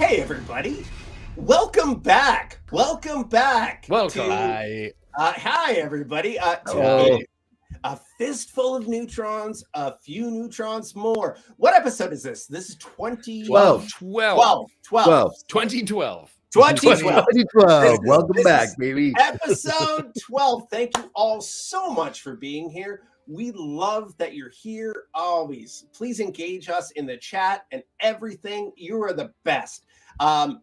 Hey, everybody. Welcome back. Welcome. Hi. Hi, everybody. To a fistful of neutrons, a few neutrons more. What episode is this? This is 2012. 2012. Welcome back, baby. Episode 12. Thank you all so much for being here. We love that you're here always. Please engage us in the chat and everything. You are the best.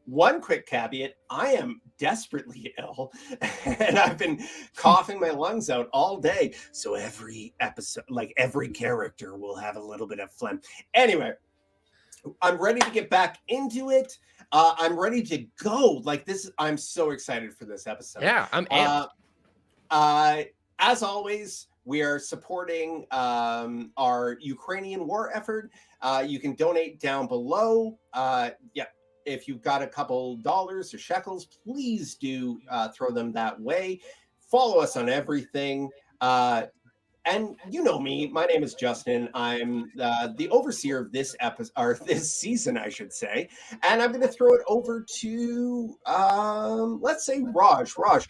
One quick caveat, I am desperately ill and I've been coughing my lungs out all day. So every episode, like every character will have a little bit of phlegm. Anyway, I'm ready to get back into it. I'm ready to go. Like this, I'm so excited for this episode. Yeah, I'm amped. As always, we are supporting our Ukrainian war effort. You can donate down below. If you've got a couple dollars or shekels, please do throw them that way. Follow us on everything. And you know me, my name is Justin. I'm the overseer of this episode, or this season, I should say. And I'm going to throw it over to, let's say, Raj. Raj,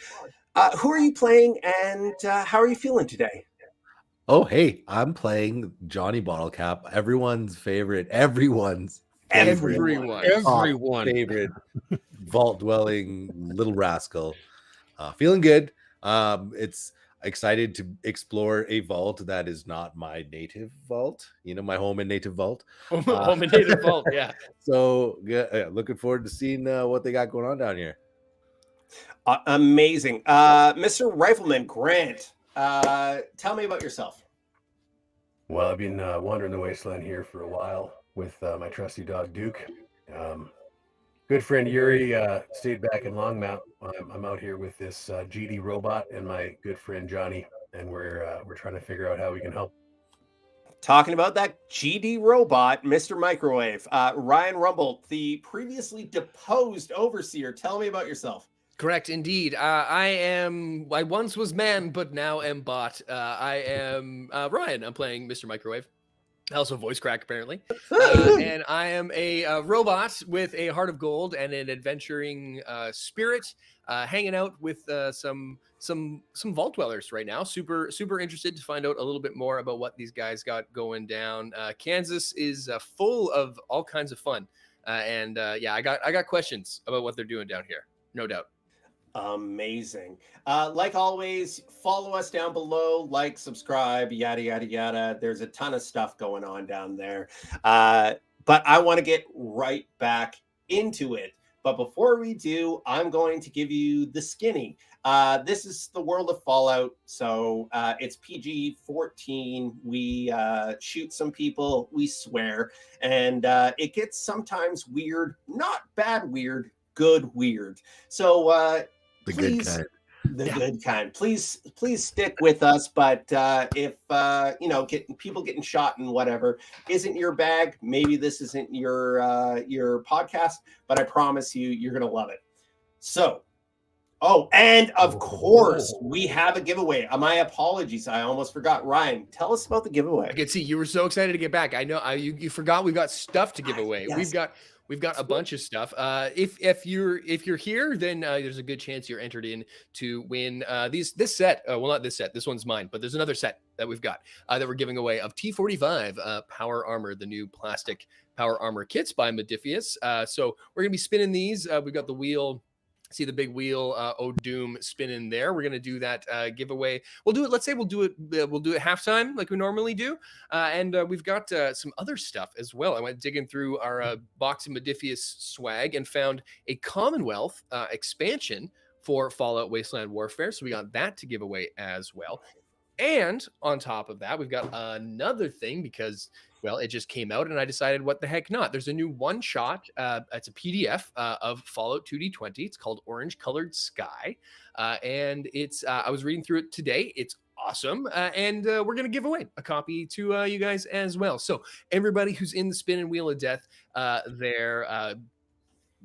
who are you playing and how are you feeling today? Oh, hey, I'm playing Johnny Bottlecap, everyone's favorite vault-dwelling little rascal. Feeling good. It's excited to explore a vault that is not my native vault, my home and native vault. Home and native vault, yeah. So looking forward to seeing what they got going on down here. Amazing. Mr. Rifleman Grant, tell me about yourself. Well, I've been wandering the wasteland here for a while with my trusty dog Duke. Good friend Yuri stayed back in Longmount. I'm out here with this GD robot and my good friend Johnny, and we're trying to figure out how we can help. Talking about that GD robot, Mr. Microwave, Ryan Rumble, the previously deposed overseer. Tell me about yourself. Correct, indeed. I once was man, but now am bot. I am Ryan. I'm playing Mr. Microwave. Also voice crack, apparently. And I am a robot with a heart of gold and an adventuring spirit, hanging out with some vault dwellers right now. Super interested to find out a little bit more about what these guys got going down. Kansas is full of all kinds of fun, and I got questions about what they're doing down here, no doubt. Amazing. Like always, follow us down below, like, subscribe, yada, yada, yada. There's a ton of stuff going on down there. But I want to get right back into it. But before we do, I'm going to give you the skinny. This is the world of Fallout. So it's PG-14. We shoot some people. We swear. And it gets sometimes weird, not bad weird, good weird. So good kind. Please stick with us. But if people getting shot and whatever isn't your bag, maybe this isn't your podcast. But I promise you're gonna love it. So, and of course we have a giveaway. My apologies, I almost forgot. Ryan, tell us about the giveaway. I can see you were so excited to get back. I know you forgot we've got stuff to give away. Yes. We've got a bunch of stuff. If you're here, then there's a good chance you're entered in to win this set. Well, not this set. This one's mine, but there's another set that we've got that we're giving away of T45 Power Armor, the new plastic Power Armor kits by Modifius. So we're gonna be spinning these. We've got the wheel. See the big wheel, Doom spinning there. We're gonna do that giveaway. We'll do it. Let's say we'll do it halftime like we normally do, and we've got some other stuff as well. I went digging through our box of Modifius swag and found a Commonwealth expansion for Fallout Wasteland Warfare. So we got that to give away as well. And on top of that, we've got another thing because, well, it just came out and I decided what the heck not. There's a new one shot. It's a PDF of Fallout 2D20. It's called Orange Colored Sky. And it's I was reading through it today. It's awesome. And we're going to give away a copy to you guys as well. So everybody who's in the spin and wheel of death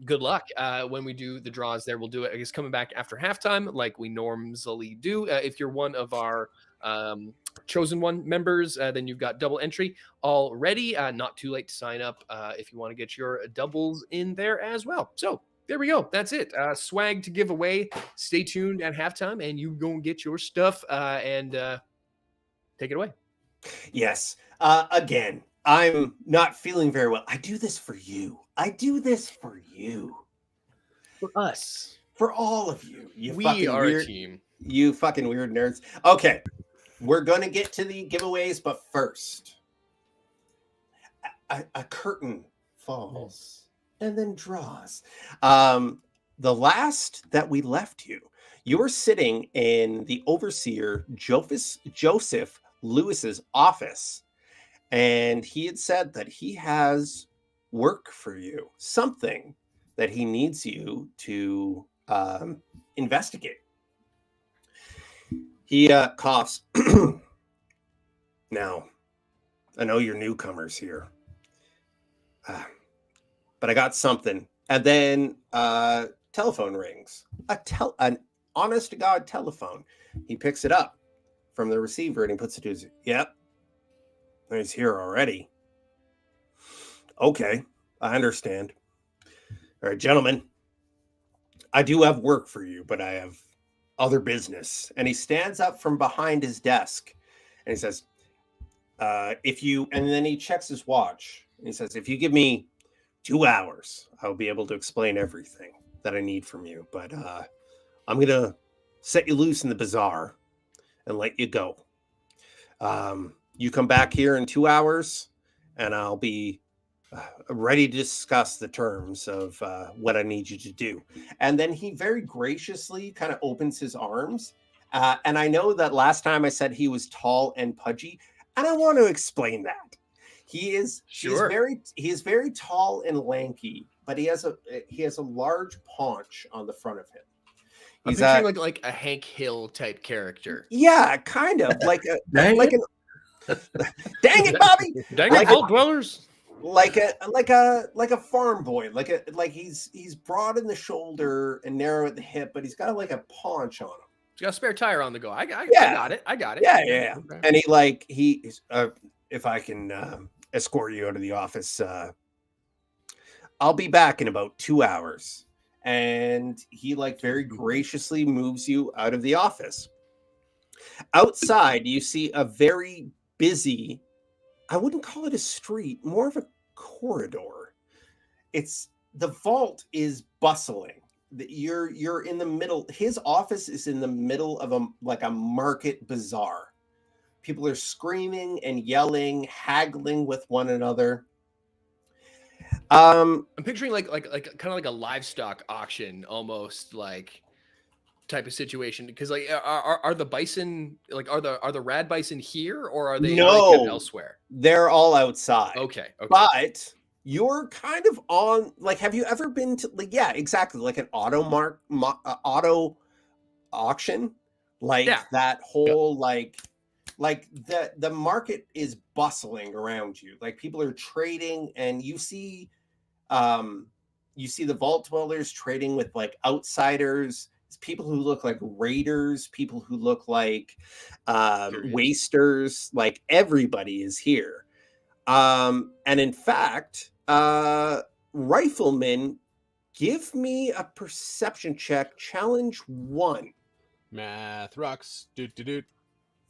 good luck when we do the draws there. We'll do it, I guess, coming back after halftime like we normally do. If you're one of our Chosen One members. Then you've got double entry already. Not too late to sign up if you want to get your doubles in there as well. So there we go. That's it. Swag to give away. Stay tuned at halftime, and you go and get your stuff and take it away. Yes. Again, I'm not feeling very well. I do this for you. I do this for you. For us. For all of you. We are a team. You fucking weird nerds. Okay. We're going to get to the giveaways, but first, a curtain falls and then draws. The last that we left you, you were sitting in the overseer Joseph Lewis's office, and he had said that he has work for you, something that he needs you to investigate. He coughs. Now, I know you're newcomers here, but I got something. And then telephone rings. An honest to God telephone. He picks it up from the receiver and he puts it to his. Yep, he's here already. Okay, I understand. All right, gentlemen, I do have work for you, but I have other business. And he stands up from behind his desk and he says, and then he checks his watch and he says, if you give me 2 hours, I'll be able to explain everything that I need from you. But I'm going to set you loose in the bazaar and let you go. You come back here in 2 hours and I'll be ready to discuss the terms of what I need you to do. And then he very graciously kind of opens his arms. And I know that last time I said he was tall and pudgy, and I want to explain that. He is very tall and lanky, but he has a large paunch on the front of him. I'm picturing like a Hank Hill type character. Yeah, kind of like dang it, Bobby. Dang it, Vault Dwellers. Like a farm boy, like he's broad in the shoulder and narrow at the hip, but he's got like a paunch on him. He's got a spare tire on the go. I got it. Yeah. Okay. And he's if I can escort you out of the office, I'll be back in about 2 hours. And he very graciously moves you out of the office. Outside, you see a very busy, I wouldn't call it a street, more of a corridor. The vault is bustling. You're in the middle. His office is in the middle of a market bazaar. People are screaming and yelling, haggling with one another. I'm picturing like kind of like a livestock auction almost, like type of situation, because are the bison are the rad bison here, or are they kept elsewhere? They're all outside. Okay. But you're kind of on have you ever been to exactly like an auto auction, that whole the market is bustling around you, people are trading, and you see the vault dwellers trading with outsiders. People who look like raiders, people who look like wasters, everybody is here. And in fact, riflemen, give me a perception check, challenge 1. Math rocks.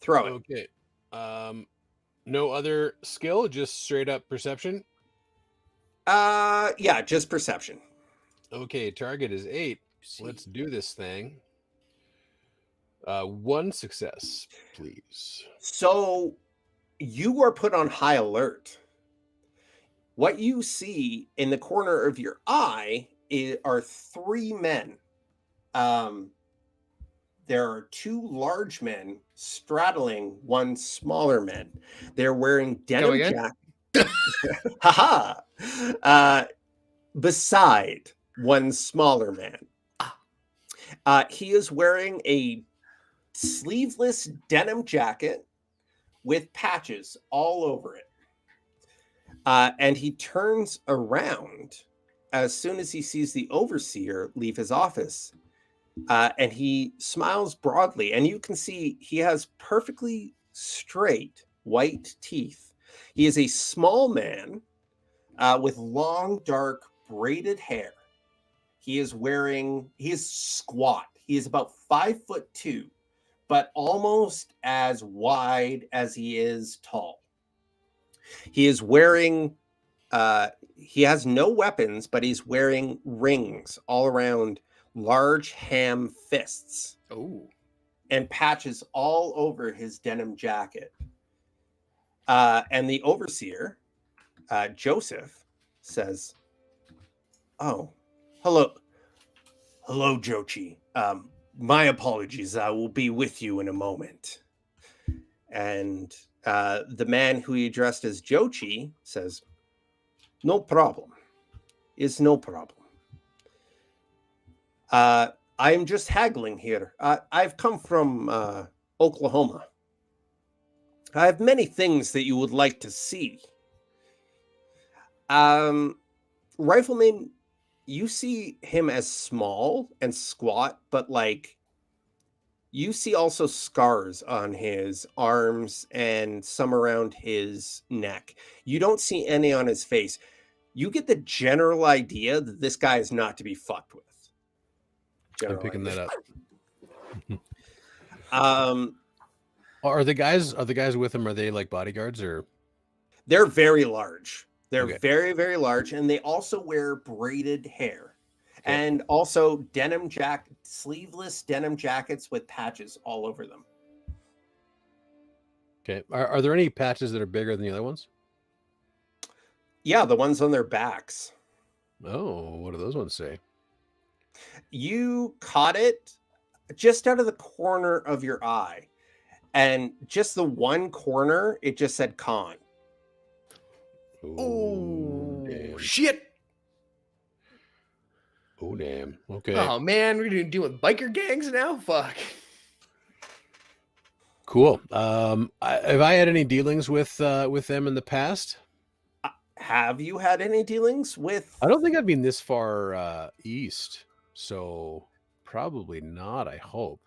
Throw it. Okay. No other skill, just straight up perception. Yeah, just perception. Okay, target is 8. Let's do this thing. 1 success, please. So you are put on high alert. What you see in the corner of your eye are 3 men. There are 2 large men straddling 1 smaller man. They're wearing denim jackets. Beside 1 smaller man. He is wearing a sleeveless denim jacket with patches all over it. And he turns around as soon as he sees the overseer leave his office. And he smiles broadly, and you can see he has perfectly straight white teeth. He is a small man with long, dark, braided hair. He is squat. He is about 5'2", but almost as wide as he is tall. He is wearing, he has no weapons, but he's wearing rings all around large ham fists. Oh. And patches all over his denim jacket. And the overseer, Joseph, says, "Oh, hello, Jochi. My apologies. I will be with you in a moment." And the man who he addressed as Jochi says, "No problem. It's no problem. I am just haggling here. I've come from Oklahoma. I have many things that you would like to see. Rifleman, you see him as small and squat, but like you see also scars on his arms and some around his neck. You don't see any on his face. You get the general idea that this guy is not to be fucked with. I'm picking that up. Are the guys with him? Are they like bodyguards or? They're very large. They're Okay. very, very large, and they also wear braided hair, and also sleeveless denim jackets with patches all over them. Okay. Are there any patches that are bigger than the other ones? Yeah, the ones on their backs. Oh, what do those ones say? You caught it just out of the corner of your eye, and just the one corner, it just said "con." Oh, damn. shit. Oh, damn. Okay. Oh, man. We're going to deal with biker gangs now? Fuck. Cool. Have I had any dealings with them in the past? Have you had any dealings with? I don't think I've been this far east, so probably not. I hope.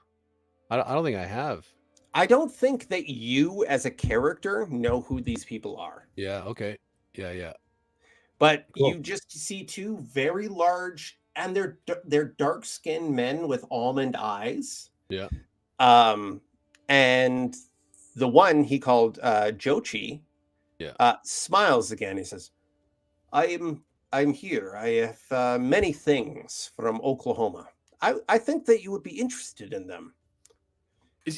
I don't think I have. I don't think that you, as a character, know who these people are. Yeah. Okay. Yeah. But Cool. you just see two very large, and they're dark-skinned men with almond eyes. Yeah. And the one he called Jochi, smiles again. He says, I'm here. I have many things from Oklahoma. I think that you would be interested in them." Is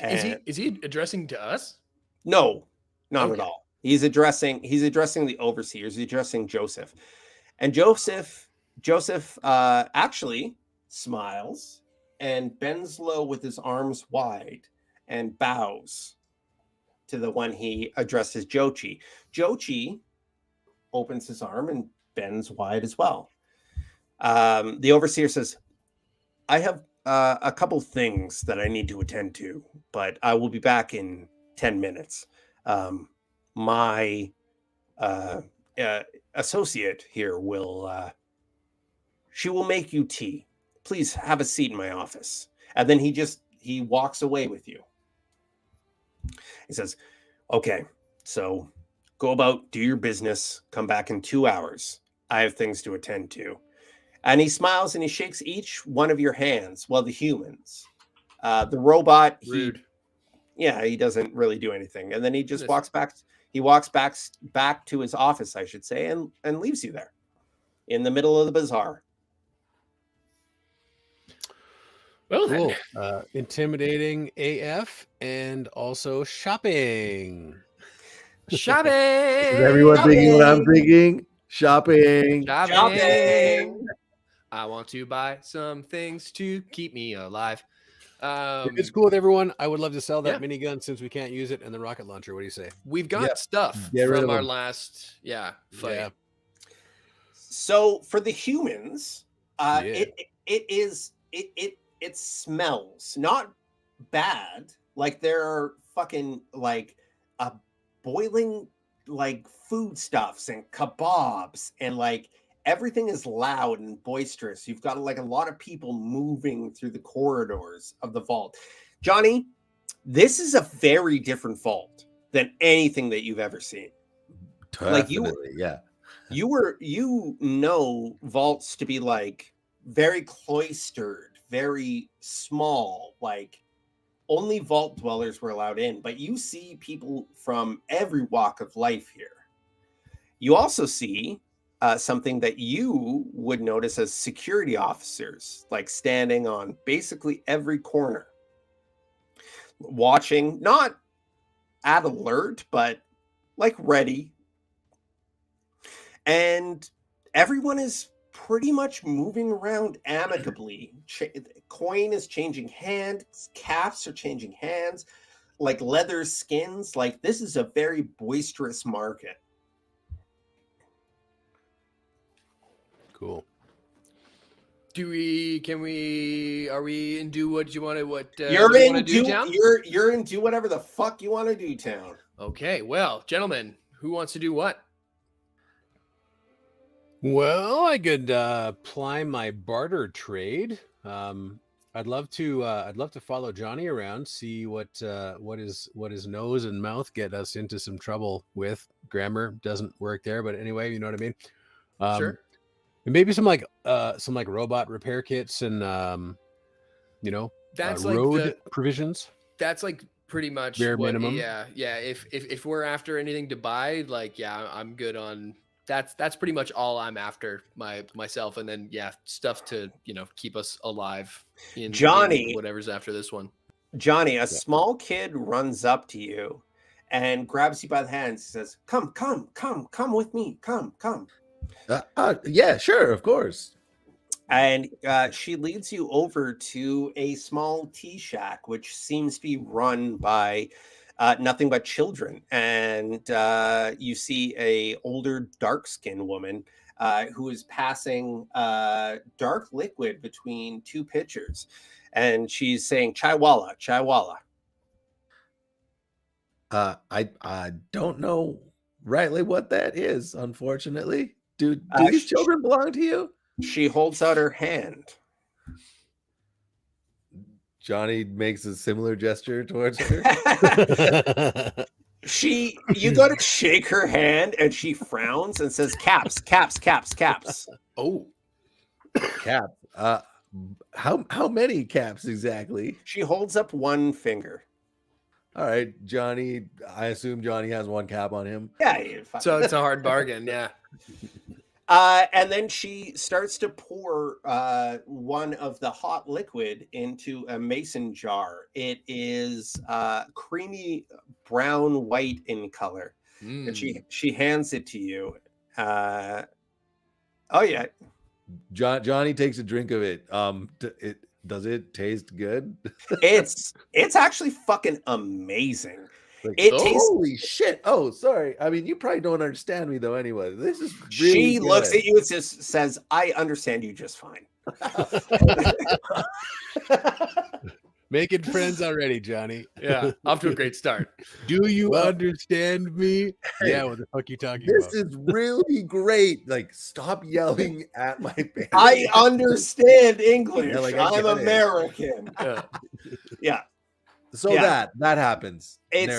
he addressing to us? No, not Okay. at all. He's addressing the overseers. He's addressing Joseph, and Joseph actually smiles and bends low with his arms wide and bows to the one he addressed as Jochi. Jochi opens his arm and bends wide as well. The overseer says, "I have a couple things that I need to attend to, but I will be back in 10 minutes. My associate here she will make you tea. Please have a seat in my office." And then he walks away with you. He says, "Okay, so go about, do your business, come back in 2 hours. I have things to attend to." And he smiles and he shakes each one of your hands. Well, the humans, the robot, Rude. he doesn't really do anything. And then he just walks back. He walks back to his office, I should say, and leaves you there in the middle of the bazaar. Well, Cool. then. Intimidating AF and also shopping. Shopping. Is everyone thinking what I'm thinking? Shopping. Shopping. I want to buy some things to keep me alive. If it's cool with everyone, I would love to sell that minigun since we can't use it, and the rocket launcher. What do you say? We've got stuff Get rid from of our them. last fight. Yeah. So for the humans, Yeah. it smells not bad. Like there are fucking like boiling like foodstuffs and kebabs and like everything is loud and boisterous. You've got like a lot of people moving through the corridors of the vault. Johnny, this is a very different vault than anything that you've ever seen. Definitely, yeah. You know vaults to be like very cloistered, very small, like only vault dwellers were allowed in, but you see people from every walk of life here. You also see something that you would notice as security officers, like standing on basically every corner, watching, not at alert, but like ready. And everyone is pretty much moving around amicably. Coin is changing hands, calves are changing hands, like leather skins. Like this is a very boisterous market. Cool. Are we in do what you want to, You're in do town? You're in do whatever the fuck you want to do town. Okay, well, gentlemen, who wants to do what? Well, I could ply my barter trade. I'd love to follow Johnny around, see what his nose and mouth get us into some trouble with. Grammar doesn't work there, but anyway, you know what I mean. Sure. And maybe some like robot repair kits and That's road provisions. That's like pretty much bare minimum. Yeah. If we're after anything to buy, like I'm good on. That's pretty much all I'm after myself, and then stuff to keep us alive in whatever's after this one. Johnny, a small kid runs up to you and grabs you by the hand and says, come with me, come. Yeah, sure, of course. And she leads you over to a small tea shack, which seems to be run by nothing but children. And you see a older dark-skinned woman who is passing dark liquid between two pitchers. And she's saying, chaiwala, chaiwala. I don't know rightly what that is, unfortunately. Do these children belong to you? She holds out her hand. Johnny makes a similar gesture towards her. You go to shake her hand and she frowns and says, caps. Oh, Cap. How many caps exactly? She holds up one finger. All right, Johnny. I assume Johnny has one cap on him. Yeah. So it's a hard bargain. Yeah. And then she starts to pour one of the hot liquid into a mason jar. It is creamy brown white in color. And she hands it to you. Oh yeah. Johnny takes a drink of it. Does it taste good? It's actually fucking amazing. Like, holy shit. Oh, sorry. I mean, you probably don't understand me though anyway. This is really She good. looks at you and says, I understand you just fine. Making friends already, Johnny. Yeah, off to a great start. Do you understand me? Yeah, what the fuck are you talking about? This is really great. Like, stop yelling at my family. I understand English. Yeah, like, I'm American. Yeah. So that happens. It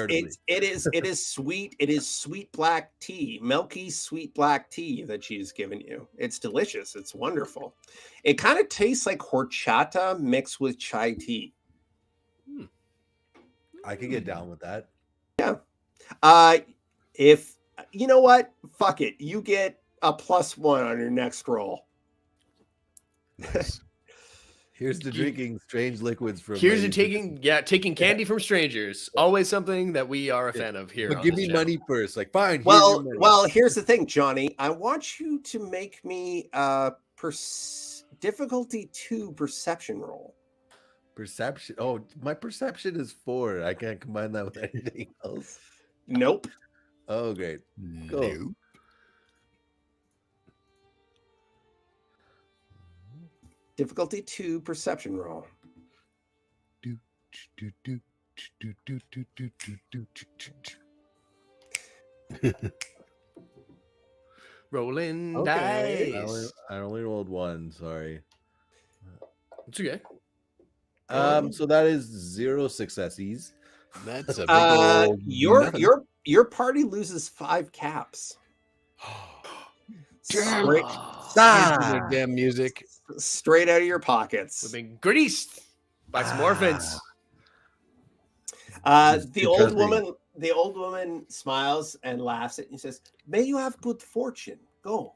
is sweet. It is sweet black tea, milky sweet black tea that she's given you. It's delicious. It's wonderful. It kind of tastes like horchata mixed with chai tea. I could get down with that. Yeah. If you know what, fuck it. You get a +1 on your next roll. Here's to drinking strange liquids from. Here's to taking candy from strangers. Always something that we are a fan of here. But give me money first. Like, fine. Well, here's the thing, Johnny. I want you to make me a difficulty 2 perception roll. Perception. Oh, my perception is 4. I can't combine that with anything else. Nope. Oh, great. Cool. Nope. Difficulty 2 perception roll. Rolling Okay. dice. I only rolled one. Sorry. It's okay. So that is 0 successes. That's a big old nothing. Your party loses 5 caps. Straight, Their damn music. straight out of your We've pockets. been greased by some orphans. The old woman smiles and laughs and says, "May you have good fortune. Go."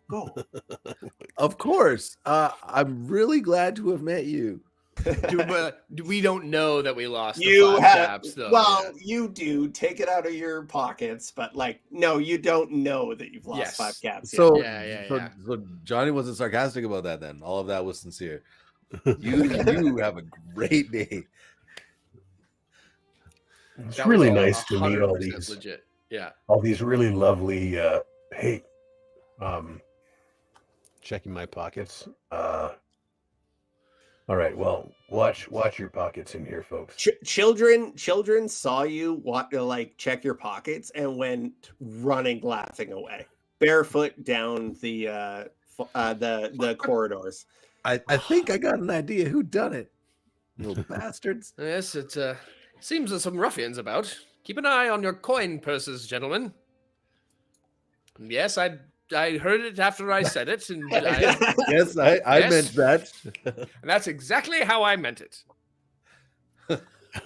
Of course. I'm really glad to have met you. We don't know that we lost You the 5 have caps, though. well, you do take it out of your pockets, but like, no, you don't know that you've lost Yes. 5 caps. So, Yeah. so Johnny wasn't sarcastic about that then. All of that was sincere. You have a great day. It's That was really all nice to meet all 100% these legit. Yeah. all these really lovely hey Checking my pockets. all right, well, watch your pockets in here, folks. Children saw you want to like check your pockets and went running, laughing away, barefoot down the corridors. I think I got an idea who done it. Little bastards. Yes, it seems there's some ruffians about. Keep an eye on your coin purses, gentlemen. Yes, I heard it after I said it, and Yes, I Yes. meant that. and that's exactly how I meant it.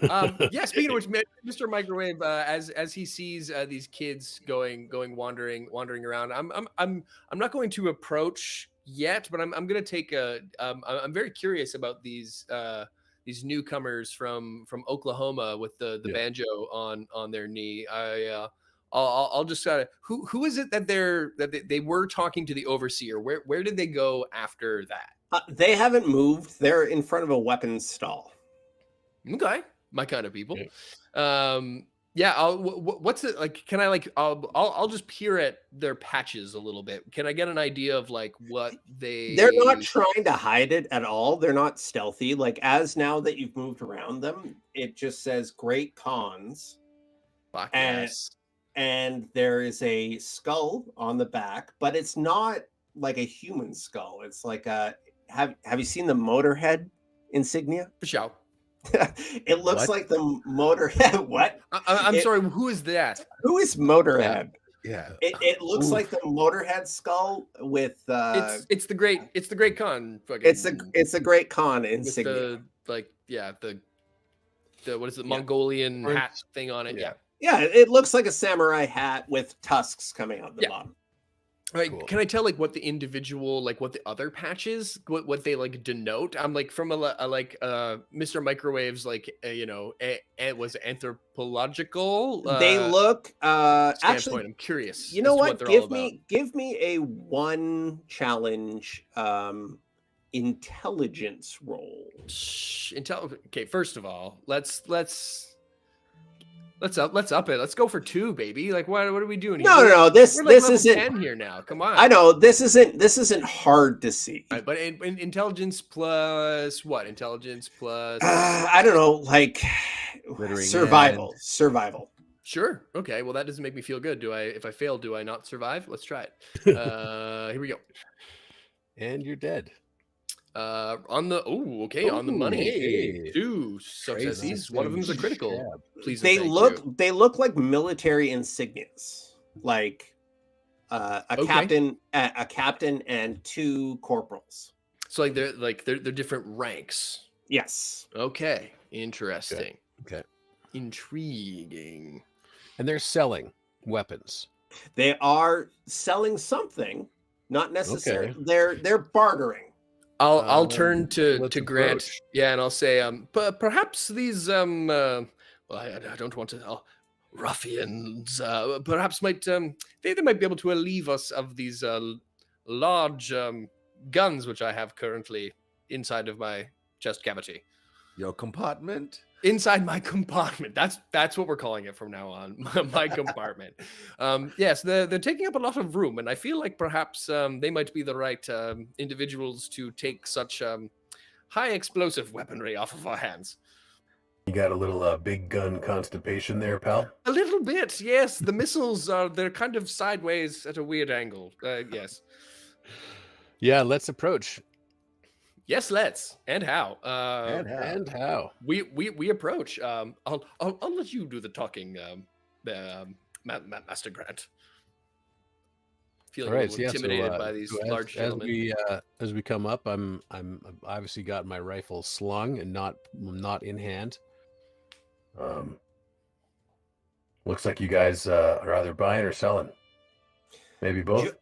Yeah, speaking of which, Mr. Microwave, as he sees these kids going wandering around, I'm not going to approach yet, but I'm going to take a. I'm very curious about these newcomers from Oklahoma with the banjo on their knee. I'll just who is it that they were talking to the overseer? Where did they go after that? They haven't moved. They're in front of a weapons stall. Okay, my kind of people. Yeah. Yeah. What's it like? Can I like? I'll just peer at their patches a little bit. Can I get an idea of like what They're not trying to hide it at all. They're not stealthy. Like, as now that you've moved around them, it just says "Great Cons," Fuck and yes. and there is a skull on the back, but it's not like a human skull. It's like a have you seen the Motorhead insignia? For sure. It looks What? like the Motorhead. What? I'm sorry. Who is that? Who is Motorhead? Yeah. It looks Oof. like the Motorhead skull with It's the great con. Fucking, it's a Great Con with insignia. the what is it? Yeah. Mongolian hat thing on it. Yeah. Yeah, it looks like a samurai hat with tusks coming out the Yeah. bottom. All right, Cool. can I tell like what the individual, like what the other patches, what they like denote? I'm like from a Mr. Microwave's like it was anthropological. They look standpoint. actually. I'm curious. You know as to what? they're all about. Give me a 1 challenge intelligence roll. Okay, first of all, let's up it. Let's go for 2, baby. Like what are we doing here? No. This We're like level isn't 10 here now. Come on. I know this isn't hard to see. Right, but in intelligence plus what? Intelligence plus I don't know, like Glittering survival. hand. Survival. Sure. Okay. Well, that doesn't make me feel good. If I fail, do I not survive? Let's try it. Here we go. And you're dead. On the money. Hey. 2 successes. One of them's a critical. Please. They look like military insignias, like a Okay. captain and 2 corporals. So they're different ranks. Yes. Okay. Interesting. Okay. Intriguing. And they're selling weapons. They are selling something, not necessarily. Okay. They're bartering. I'll turn to let's Grant. approach. Yeah, and I'll say perhaps these well, I don't want to ruffians perhaps might they might be able to relieve us of these large guns which I have currently inside of my chest cavity. Your compartment. Inside my compartment. That's what we're calling it from now on. My compartment. Yes, they're taking up a lot of room, and I feel like perhaps they might be the right individuals to take such high explosive weaponry off of our hands. You got a little big gun constipation there, pal? A little bit, yes. The missiles they're kind of sideways at a weird angle. Yes. Yeah, let's approach. Yes, let's. And how? And how? We approach. I'll let you do the talking, Master Grant. Feeling All a right, little yeah, so, intimidated by these large gentlemen. As we come up, I'm obviously got my rifle slung and not in hand. Looks like you guys are either buying or selling. Maybe both.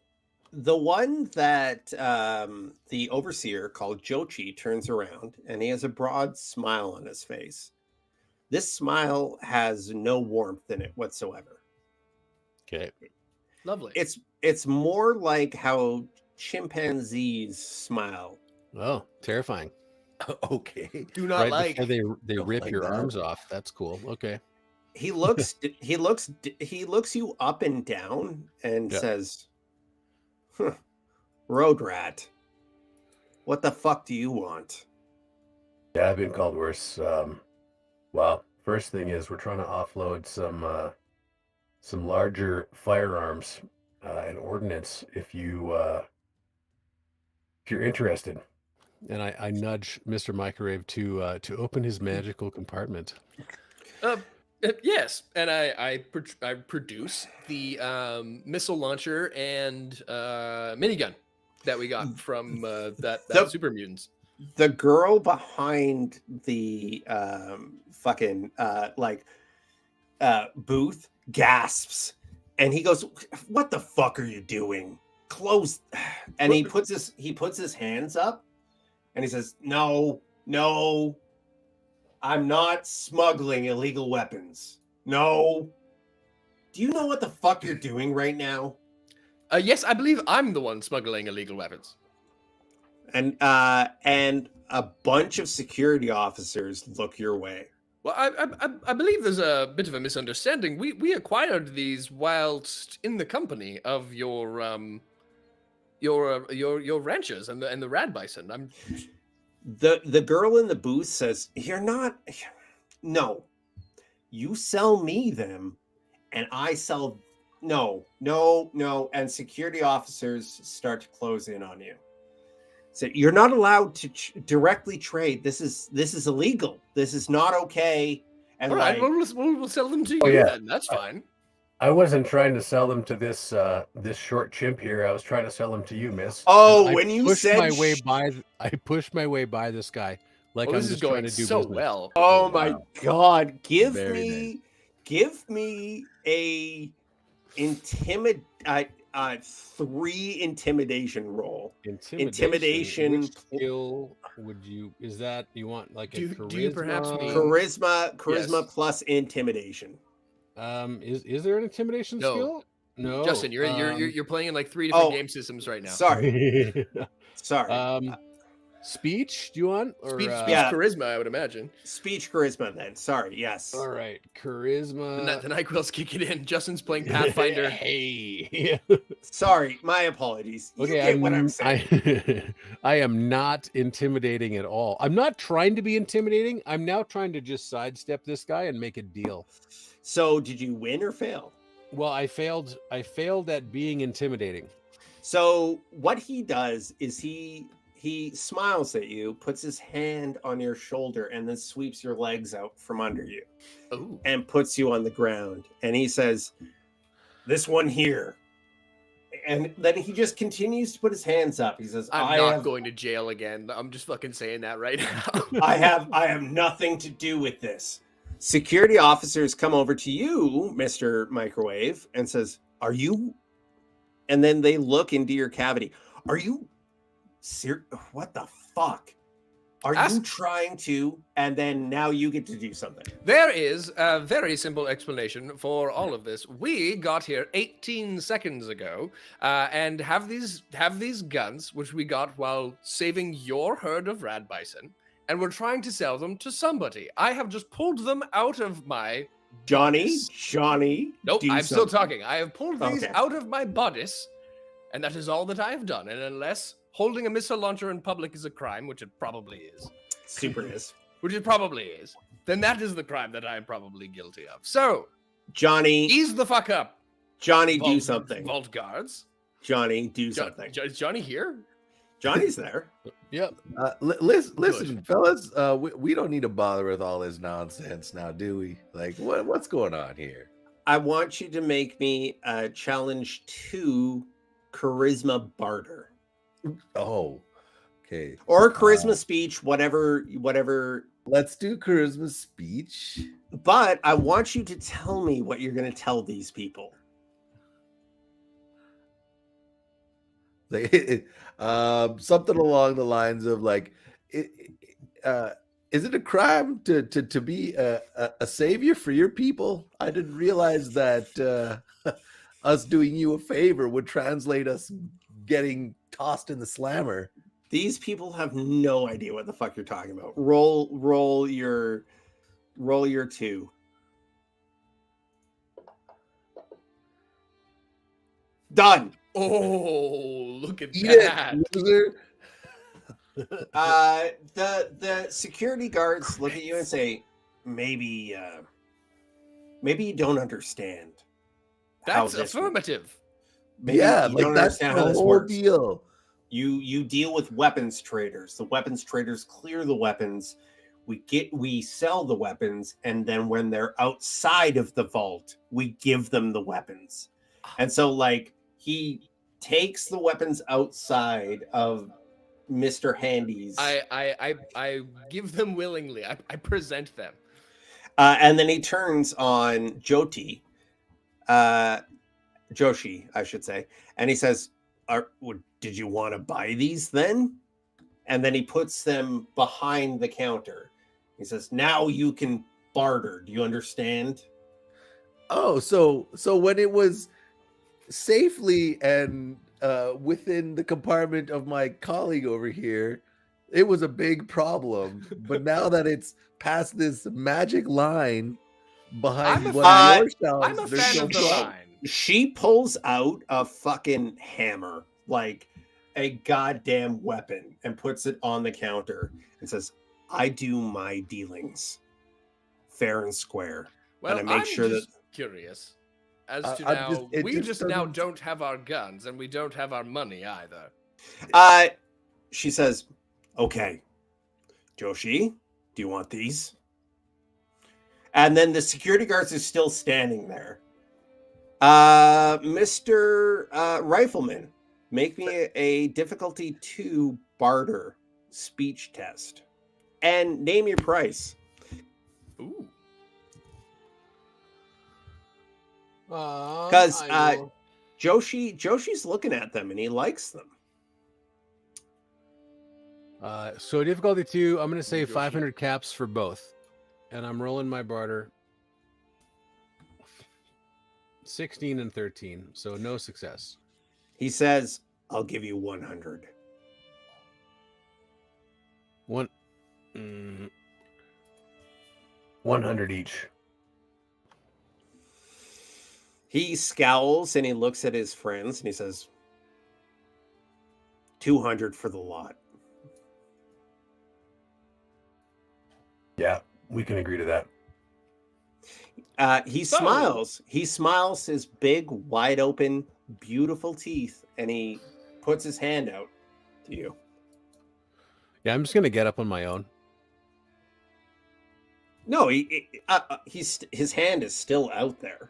The one that the overseer called Jochi turns around and he has a broad smile on his face. This smile has no warmth in it whatsoever. Okay. Lovely. It's more like how chimpanzees smile. Oh, terrifying. Okay. Do not Right before they Don't rip like your that. arms off. That's cool. Okay. He looks you up and down and Yeah. says, "Road rat, what the fuck do you want?" Yeah, I've been called worse. Well, first thing is we're trying to offload some larger firearms and ordnance if you're interested. And I nudge Mr. Microwave to open his magical compartment. Yes, and I produce the missile launcher and minigun that we got from that super mutants. The girl behind the fucking booth gasps, and he goes, "What the fuck are you doing? Close!" And he puts his hands up, and he says, "No, I'm not smuggling illegal weapons. No. Do you know what the fuck you're doing right now?" Yes, I believe I'm the one smuggling illegal weapons. And a bunch of security officers look your way. Well, I believe there's a bit of a misunderstanding. We acquired these whilst in the company of your ranchers and the rad bison. The girl in the booth says, "You're not. No, you sell me them, and I sell. No. And security officers start to close in on you. So you're not allowed to directly trade. This is illegal. This is not okay." And all right, we'll sell them to you. yeah. Then. That's fine. I wasn't trying to sell them to this short chimp here. I was trying to sell them to you, miss. Oh, when you said I pushed my way by this guy like I'm this just is going trying to do so business. well. Oh my God! Give Very me a 3 intimidation roll. Intimidation. Which skill would you? Is that you want like a charisma? Do you perhaps mean Charisma Yes. plus intimidation. Is there an intimidation No. skill? No, Justin, you're playing in like 3 different game systems right now. Sorry. Speech? Do you want or Speech, Yeah. charisma, I would imagine. Speech charisma then. Sorry, yes. All right, charisma. The NyQuil's kicking in. Justin's playing Pathfinder. Hey. Sorry, my apologies. You get what I'm saying. I am not intimidating at all. I'm not trying to be intimidating. I'm now trying to just sidestep this guy and make a deal. So did you win or fail? Well, I failed at being intimidating. So what he does is he smiles at you, puts his hand on your shoulder, and then sweeps your legs out from under you. Ooh. And puts you on the ground. And he says, "This one here." And then he just continues to put his hands up. He says, I'm not going to jail again. I'm just fucking saying that right now. I have nothing to do with this. Security officers come over to you, Mr. Microwave, and says, "Are you?" And then they look into your cavity. "Are you what the fuck? Are you trying to?" And then now you get to do something. There is a very simple explanation for all of this. We got here 18 seconds ago and have these guns, which we got while saving your herd of rad bison, and we're trying to sell them to somebody. I have just pulled them out of my... Johnny. Nope, I'm still something. talking. I have pulled these Okay. out of my bodice, and that is all that I have done. And unless holding a missile launcher in public is a crime, which it probably is. Super is. Which it probably is. then that is the crime that I am probably guilty of. So, Johnny, ease the fuck up. Johnny, do Vault- something. Vault guards. Johnny, do something. Is Johnny here? Johnny's there. Yep. Listen, fellas, we don't need to bother with all this nonsense now, do we? Like, what's going on here? I want you to make me a challenge 2 charisma barter. Oh, okay. Or charisma speech, whatever. Let's do charisma speech. But I want you to tell me what you're going to tell these people. Like, something along the lines of like, is it a crime to be a savior for your people? I didn't realize that us doing you a favor would translate us getting tossed in the slammer. These people have no idea what the fuck you're talking about. Roll your 2. Done. Oh, look at Eat that. it, loser. The security guards look at you and say, maybe you don't understand. how That's this affirmative. Maybe Yeah, you like don't that's the understand how this whole works. deal. You deal with weapons traders. The weapons traders clear the weapons. We sell the weapons, and then when they're outside of the vault, we give them the weapons. And so, like, he takes the weapons outside of Mr. Handy's. I give them willingly. I present them. And then he turns on Joshi, I should say, and he says, did you want to buy these then? And then he puts them behind the counter. He says, now you can barter. Do you understand? Oh, so when it was safely and within the compartment of my colleague over here, it was a big problem. But now that it's past this magic line behind one of your shelves, I'm a there's fan no of the problem. line. She pulls out a fucking hammer, like a goddamn weapon, and puts it on the counter and says, I do my dealings fair and square. Well, and I make I'm sure just that curious as to I'm now. just- it We just just now doesn't- don't have our guns and we don't have our money either. She says, okay, Joshi, do you want these? And then the security guards are still standing there. Mr. Rifleman, make me a difficulty 2 barter speech test. And name your price. Ooh. Because Joshi's looking at them and he likes them. So difficulty 2, I'm going to say Yoshi. 500 caps for both. And I'm rolling my barter. 16 and 13, so no success. He says, I'll give you 100. One. 100 each. He scowls and he looks at his friends and he says, 200 for the lot. Yeah, we can agree to that. He So- smiles. He smiles his big, wide open, beautiful teeth, and he puts his hand out to you. Yeah, I'm just going to get up on my own. No, his hand is still out there.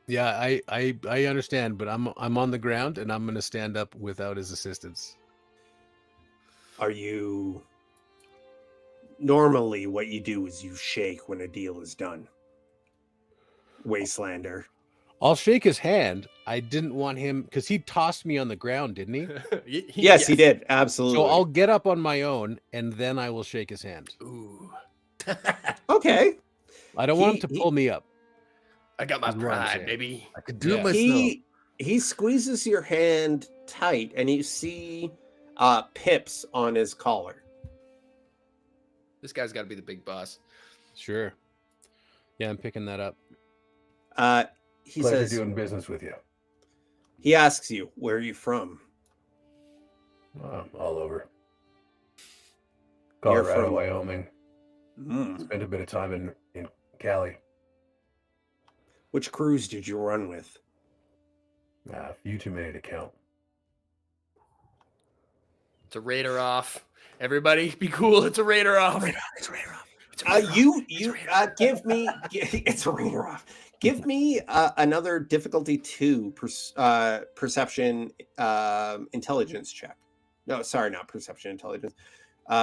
Yeah, I understand, but I'm on the ground and I'm going to stand up without his assistance. Are you... Normally, what you do is you shake when a deal is done. Wastelander. I'll shake his hand. I didn't want him because he tossed me on the ground, didn't he? Yes, he did. Absolutely. So I'll get up on my own and then I will shake his hand. Ooh. Okay. I don't want him to pull me up. I got my Is what I'm pride, saying. baby. I could do Yeah. it myself. He squeezes your hand tight, and you see pips on his collar. This guy's got to be the big boss. Sure. Yeah, I'm picking that up. He Pleasure says, doing business with you. he asks you, where are you from? All over. You're Colorado, from- Wyoming. Spent a bit of time in Cali. Which cruise did you run with? A few too many to count. It's a Raider off. Everybody, be cool. It's a Raider off. It's a Raider off. Give me. It's a Raider off. Give me another difficulty 2 perception intelligence check. No, sorry, not perception intelligence.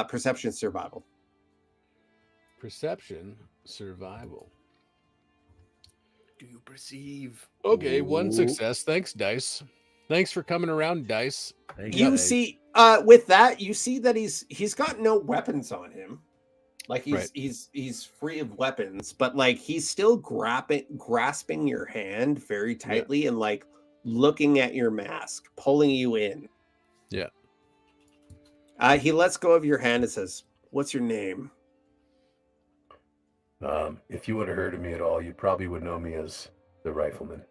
Perception survival. Perception survival. Do you perceive? Okay, one success. Thanks, Dice. Thanks for coming around, Dice. You see, with that, you see that he's got no weapons on him. Like he's free of weapons, but like he's still grasping your hand very tightly and like looking at your mask, pulling you in. Yeah. He lets go of your hand and says, "What's your name?" If you would have heard of me at all, you probably would know me as the Rifleman.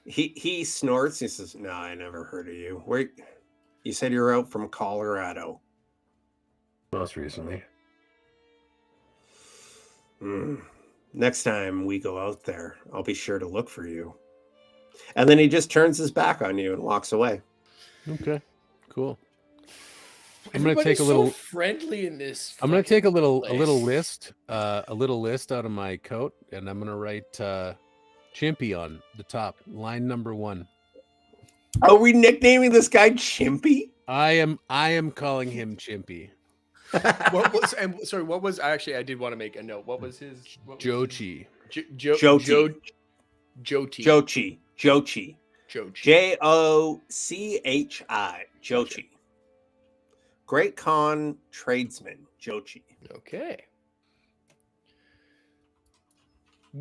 He snorts. He says, "No, I never heard of you. Where you said you're out from Colorado." Most recently. Next time we go out there, I'll be sure to look for you. And then he just turns his back on you and walks away. Okay, cool. I'm Everybody's gonna take a little friendly in this. I'm gonna take a little place. a little list out of my coat, and I'm gonna write Chimpy on the top, line number 1. Are we nicknaming this guy Chimpy? I am calling him Chimpy. What was actually? I did want to make a note. What was his? Jochi. Jochi. Jochi. Jochi. Jochi. Great con tradesman, Jochi. Okay.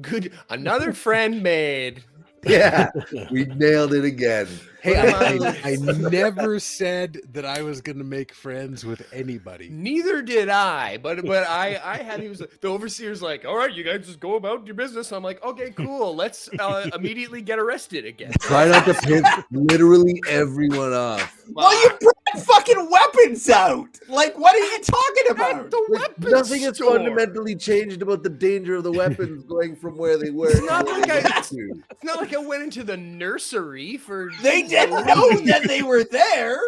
Good. Another friend made. Yeah, we nailed it again. Hey, I never said that I was going to make friends with anybody. Neither did I, but I had, he was the overseer's like, all right, you guys just go about your business. I'm like, okay, cool. Let's immediately get arrested again. Try not to piss literally everyone off. Well, you brought fucking weapons out. Like, what are you talking about? Nothing has fundamentally changed about the danger of the weapons going from where they were. It's not like I went into the nursery for. They didn't know that they were there.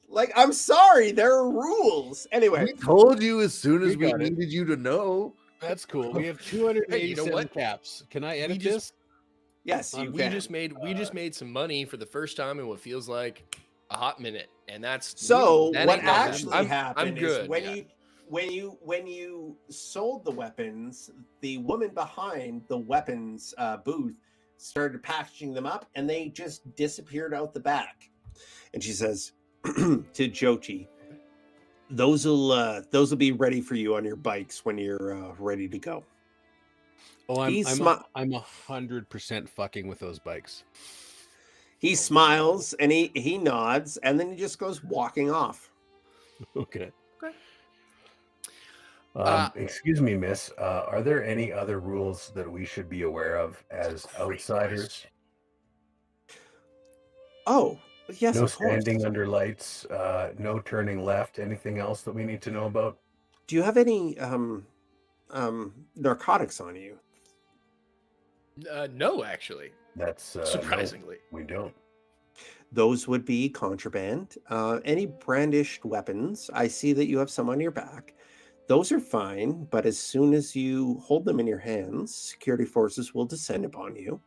Like, I'm sorry, there are rules. Anyway, we told you as soon as we needed you to know. That's cool. We have 287 caps. Can I edit this? Yes, you we can. just made some money for the first time in what feels like a hot minute, and that's so. That what actually happened I'm good. is when you sold the weapons, the woman behind the weapons booth started packaging them up, and they just disappeared out the back. And she says to Jochi, "Those will be ready for you on your bikes when you're ready to go." Oh, I'm 100% fucking with those bikes. He smiles and he nods, and then he just goes walking off. Okay. Excuse me, miss. Are there any other rules that we should be aware of as outsiders? Oh, yes, no of course. standing under lights, no turning left. Anything else that we need to know about? Do you have any narcotics on you? No, actually. That's surprisingly. No, we don't. Those would be contraband. Any brandished weapons. I see that you have some on your back. Those are fine, but as soon as you hold them in your hands, security forces will descend upon you.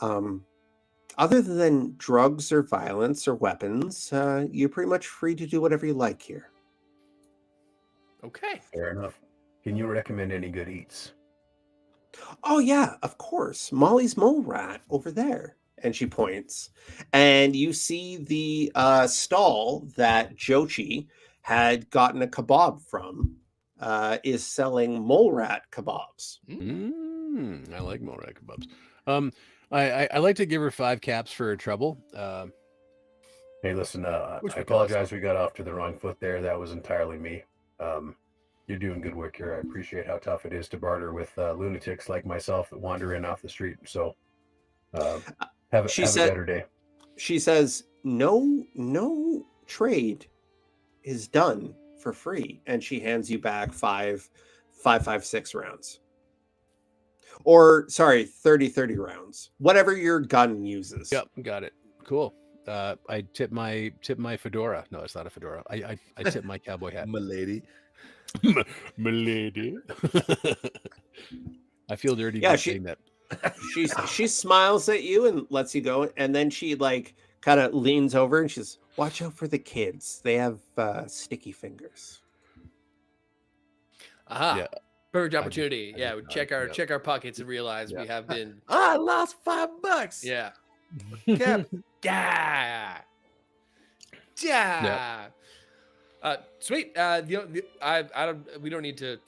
Other than drugs or violence or weapons, you're pretty much free to do whatever you like here. Okay. Fair enough. Can you recommend any good eats? Oh, yeah, of course. Molly's Mole Rat over there. And she points. And you see the stall that Jochi had gotten a kebab from is selling mole rat kebabs. I like mole rat kebabs. I like to give her 5 caps for her trouble. Hey, listen, I apologize. We got off to the wrong foot there. That was entirely me. You're doing good work here. I appreciate how tough it is to barter with lunatics like myself that wander in off the street. So have a better day. She says, no trade is done for free. And she hands you back 5.56 rounds. Or, sorry, 30 rounds. Whatever your gun uses. Yep, got it. Cool. I tip my fedora. No, it's not a fedora. I tip my cowboy hat. Milady. Milady. I feel dirty saying that. She smiles at you and lets you go, and then she like kind of leans over and she's, watch out for the kids. They have sticky fingers. Aha. Yeah. Perfect opportunity. I We did check not, our pockets and realize we have been. I lost $5. Yeah. Cap. Yeah. Yeah. Sweet. We don't need to,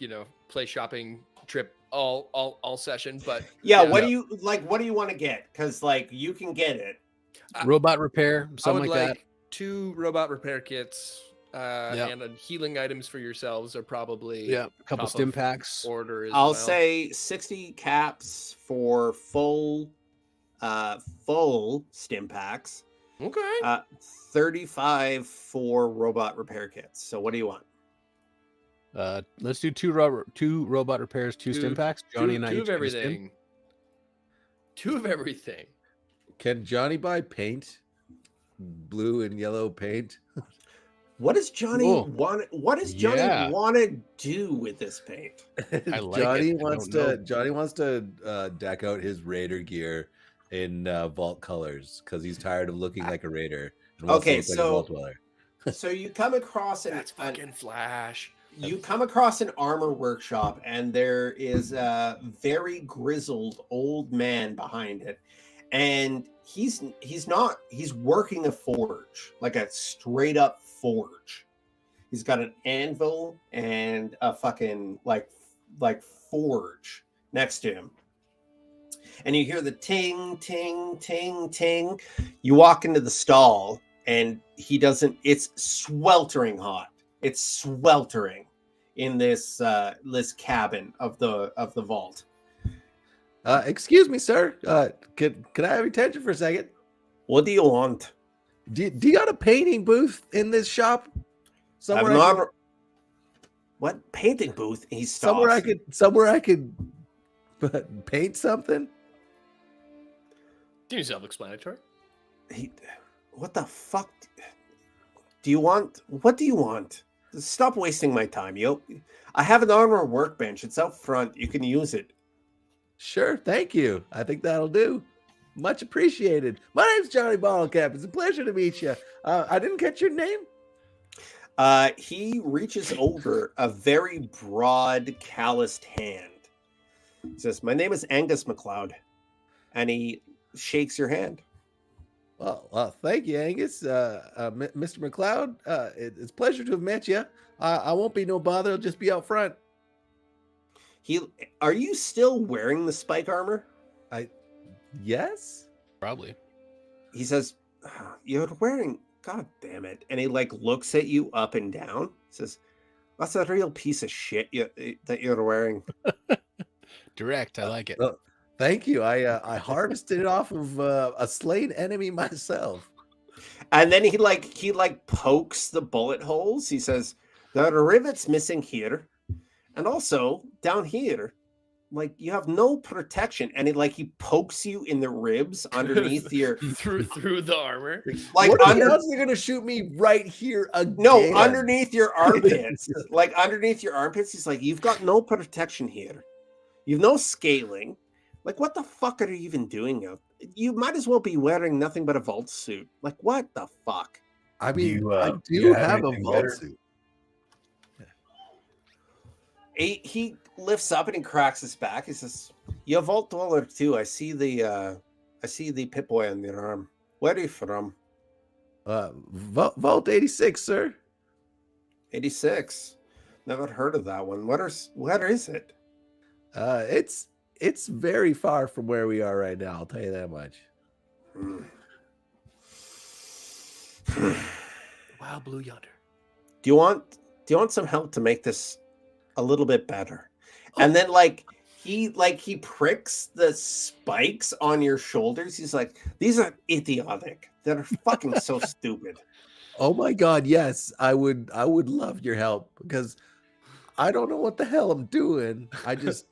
play shopping trip all session, but What do you want to get? Because like you can get it. Robot repair, something like that. 2 robot repair kits. And healing items for yourselves are probably a couple stim packs. Order I'll say 60 caps for full stim packs. Okay. 35 for robot repair kits. So what do you want? Let's do two robot repairs, 2 stim packs. Johnny and I two each of get a everything. stim. 2 of everything. Can Johnny buy paint? Blue and yellow paint? What does Johnny want? What does Johnny want to do with this paint? I like Johnny it. Johnny wants to deck out his Raider gear in Vault colors because he's tired of looking like a Raider. And wants to look like a Vault Dweller. So you come across That's fucking Flash. You come across an armor workshop, and there is a very grizzled old man behind it, and he's working a forge, like a straight up forge. He's got an anvil and a fucking like forge next to him. And you hear the ting, ting, ting, ting. You walk into the stall and it's sweltering hot. It's sweltering in this cabin of the vault. Excuse me, sir. Can I have your attention for a second? What do you want? Do you got a painting booth in this shop? What painting booth? He stops. Somewhere I could paint something. Seems self-explanatory. What the fuck do you want? What do you want? Stop wasting my time, yo. I have an armor workbench. It's out front. You can use it. Sure, thank you. I think that'll do. Much appreciated. My name's Johnny Ballcap. It's a pleasure to meet you. I didn't catch your name. He reaches over a very broad, calloused hand. He says, "My name is Angus MacLeod," and he shakes your hand. Well, thank you, Angus. Mr. MacLeod, it's a pleasure to have met you. I won't be no bother. I'll just be out front. Are you still wearing the spike armor? Yes. Probably. He says, "You're wearing, God damn it." And he like looks at you up and down. Says, "That's a real piece of shit that you're wearing." Direct. I like it. Well, thank you. I harvested it off of a slain enemy myself. And then he pokes the bullet holes. He says, "There are rivets missing here. And also down here, like you have no protection." And he pokes you in the ribs underneath your through the armor. Like they're gonna shoot me right here again. No, underneath your armpits. Underneath your armpits. He's like, "You've got no protection here. You've no scaling. Like, what the fuck are you even doing out? You might as well be wearing nothing but a vault suit. Like, what the fuck?" I mean, I do have a vault suit. He lifts up and he cracks his back. He says, "You're Vault Dweller too. I see the Pip Boy on your arm. Where are you from?" Vault 86, sir. 86. Never heard of that one. Where is it? It's very far from where we are right now. I'll tell you that much. Wild blue yonder. Do you want some help to make this a little bit better? And then he pricks the spikes on your shoulders. He's like, "These are idiotic. that are fucking so stupid. Oh my God, yes, I would love your help because I don't know what the hell I'm doing. I just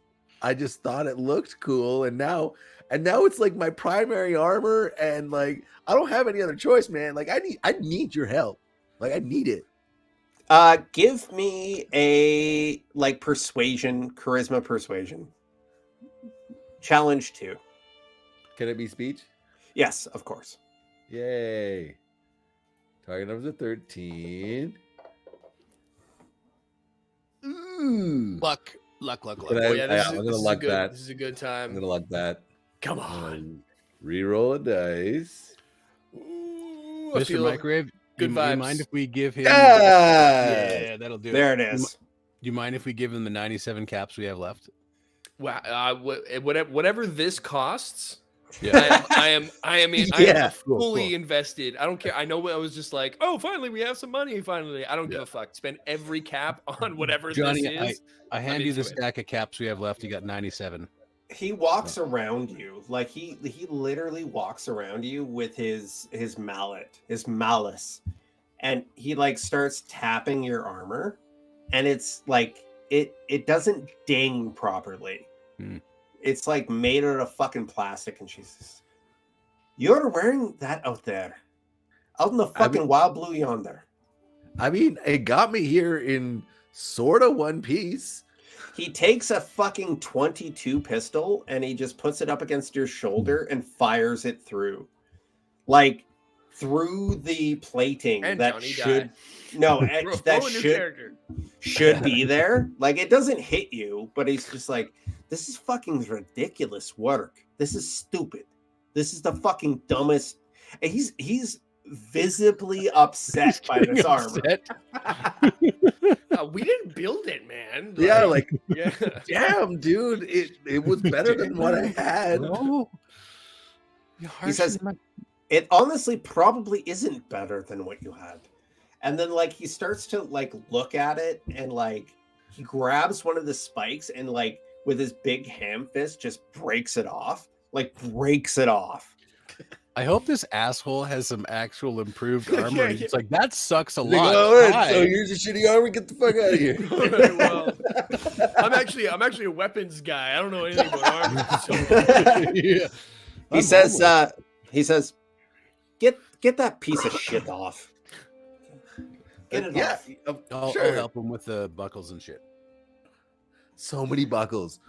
thought it looked cool, and now it's like my primary armor, and like I don't have any other choice, man. Like I need your help. Like I need it. Give me a like charisma persuasion. Challenge 2. Can it be speech? Yes, of course. Yay. Target numbers are 13. Ooh. Luck. Can Oh yeah, I'm gonna luck that. This is a good I'm time. gonna luck that. Come on. Reroll a dice. Ooh, I Mr. feel Microwave, good you vibes. mind if we give him? Yeah. Yeah, that'll do. There it. it is. Do you mind if we give him the 97 caps we have left? Wow, whatever this costs, Yeah. I am Yeah, fully invested. I don't care. I know I was just like, oh, finally we have some money. Finally, I don't give a fuck. Spend every cap on whatever Johnny, this is. I hand I'm you the into it. stack of caps we have left. You got 97. He walks around you like he literally walks around you with his mallet, his malice, and he like starts tapping your armor, and it's like it doesn't ding properly. It's like made out of fucking plastic, and she says, "You're wearing that out there, out in the fucking wild blue yonder." I mean, it got me here in sort of one piece. He takes a fucking 22 pistol and he just puts it up against your shoulder and fires it through. Like through the plating And that Johnny should died. no Throw that a new should character. be there. Like it doesn't hit you, but he's just like, this is fucking ridiculous work. This is stupid. This is the fucking dumbest. And he's visibly upset by this armor. We didn't build it, man. Yeah, like yeah. damn, dude, it was better than what I had. No. He says, it honestly probably isn't better than what you had. And then like he starts to like look at it and like he grabs one of the spikes and like with his big ham fist just breaks it off. Like breaks it off. I hope this asshole has some actual improved armor. Yeah. It's like that sucks a Like, lot. all right, Why? so here's your shitty armor. Get the fuck out of here. Alright, well, I'm actually a weapons guy. I don't know anything about armor. So. Yeah. He says, get that piece of shit off. Get it Yeah, off. I'll sure. help him with the buckles and shit. So many buckles.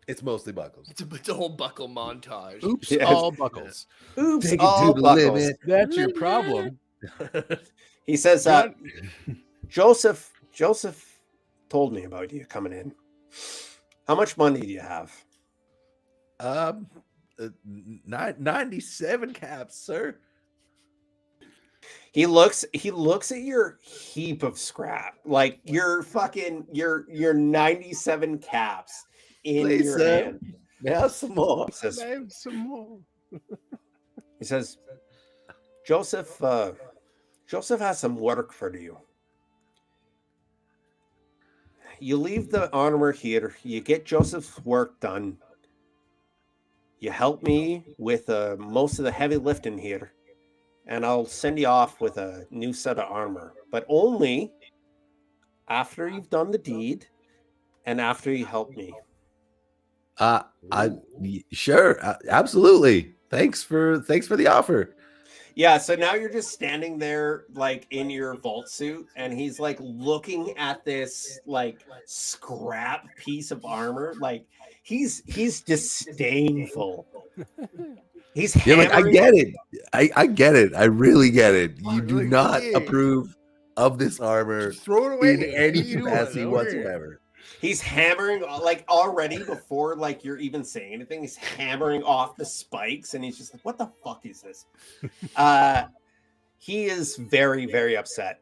It's mostly buckles. It's a whole buckle montage. Oops, Yes. all buckles. Oops, Take it all to the buckles. limit. That's your problem. He says, Joseph told me about you coming in. How much money do you have? 97 caps, sir. He looks at your heap of scrap, like your 97 caps in Please, your sir. hand. May I have some more? He says, I have some more. Joseph has some work for you. You leave the armor here, you get Joseph's work done. You help me with most of the heavy lifting here, and I'll send you off with a new set of armor, but only after you've done the deed and after you help me. Sure, absolutely. Thanks for the offer. Yeah, so now you're just standing there like in your vault suit, and he's like looking at this like scrap piece of armor, like he's disdainful. He's You're like, I hammering- get it. I get it. I really get it. You do Like, not yeah. approve of this armor Just throw it away. in any You do it, capacity don't worry. whatsoever. He's hammering like already before like you're even saying anything. He's hammering off the spikes, and he's just like, "What the fuck is this?" He is very, very upset.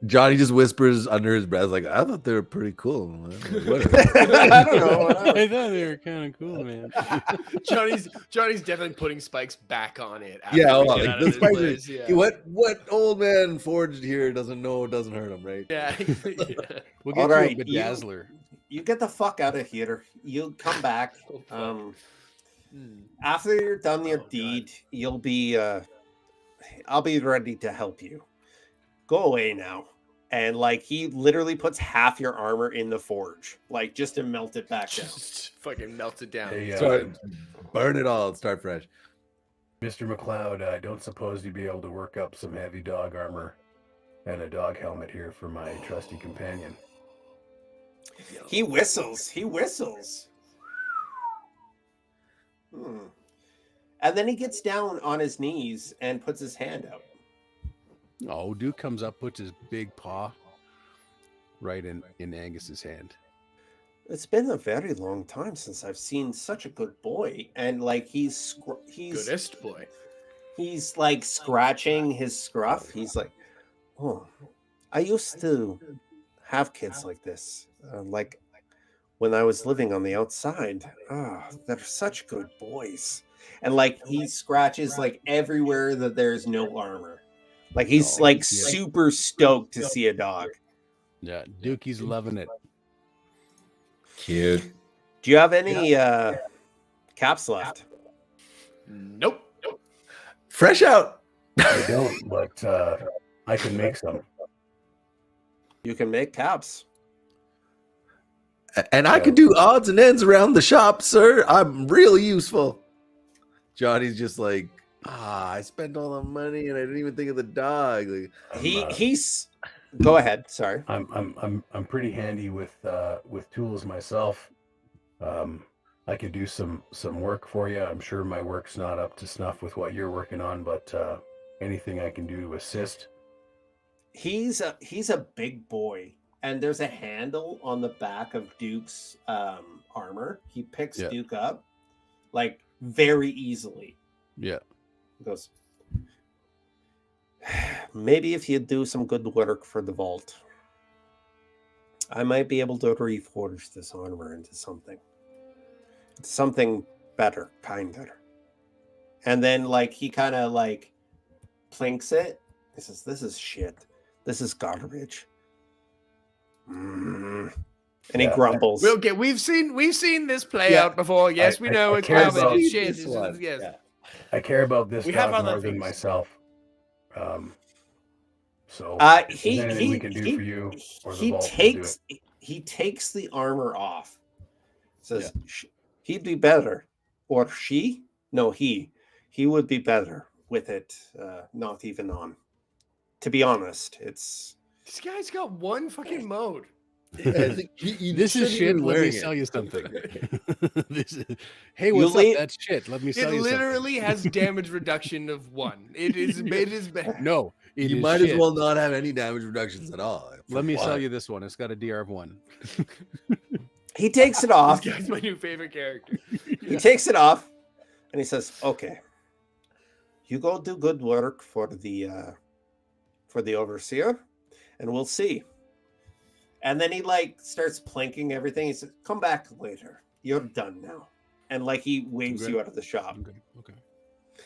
Johnny just whispers under his breath, like, I thought they were pretty cool. I'm like, whatever. I don't know. I thought they were kind of cool, man. Johnny's definitely putting spikes back on it. after Yeah, we well, get like, out the of this spikes place, are- yeah. What old man forged here doesn't know it doesn't hurt him, right? Yeah. Yeah. We'll get All you right, a bedazzler. You get the fuck out of here. You come back. After you're done your Oh, God. deed, you'll be I'll be ready to help you. Go away now. And like he literally puts half your armor in the forge, like just to melt it back down. Just fucking melts it down. Hey, Burn it all and start fresh. Mr. MacLeod, I don't suppose you'd be able to work up some heavy dog armor and a dog helmet here for my trusty companion. He whistles. He whistles. And then he gets down on his knees and puts his hand out. Oh, Duke comes up, puts his big paw right in Angus's hand. It's been a very long time since I've seen such a good boy, and like he's Goodest boy. He's like scratching his scruff. He's like, oh, I used to have kids like this, like when I was living on the outside. They're such good boys. And like he scratches like everywhere that there's no armor. Like he's super stoked to see a dog. Yeah, Dukey's loving it. Cute. Do you have any caps left? Nope. Fresh out. I don't, but I can make some. You can make caps. And I could do odds and ends around the shop, sir. I'm really useful. Johnny's just like, I spent all the money and I didn't even think of the dog. Like, He's go ahead. Sorry. I'm pretty handy with tools myself. I could do some work for you. I'm sure my work's not up to snuff with what you're working on, but anything I can do to assist. He's a big boy, and there's a handle on the back of Duke's armor. He picks Duke up like very easily. Yeah. He goes, maybe if you do some good work for the vault, I might be able to reforge this armor into something better, kinder. And then like he kind of like plinks it. He says, this is shit. This is garbage. And he grumbles. Okay, we've seen this play out before. Yes, we know it's garbage. Shit. Yes. Yeah. I care about this dog more than myself. So he anything we can do for you or the vault, he takes the armor off. Says he'd be better, or she? No, he would be better with it not even on. To be honest, it's this guy's got one fucking mode. This is shit. Let me sell you something. Hey, what's up? That's shit. Let me sell you something. It literally has damage reduction of 1. It is bad. No, you might as well not have any damage reductions at all. Let me sell you this one. It's got a DR of 1. He takes it off. This guy's my new favorite character. He takes it off, and he says, "Okay, you go do good work for the overseer, and we'll see." And then he like starts planking everything. He says, "Come back later. You're done now." And like he waves you out of the shop. Okay.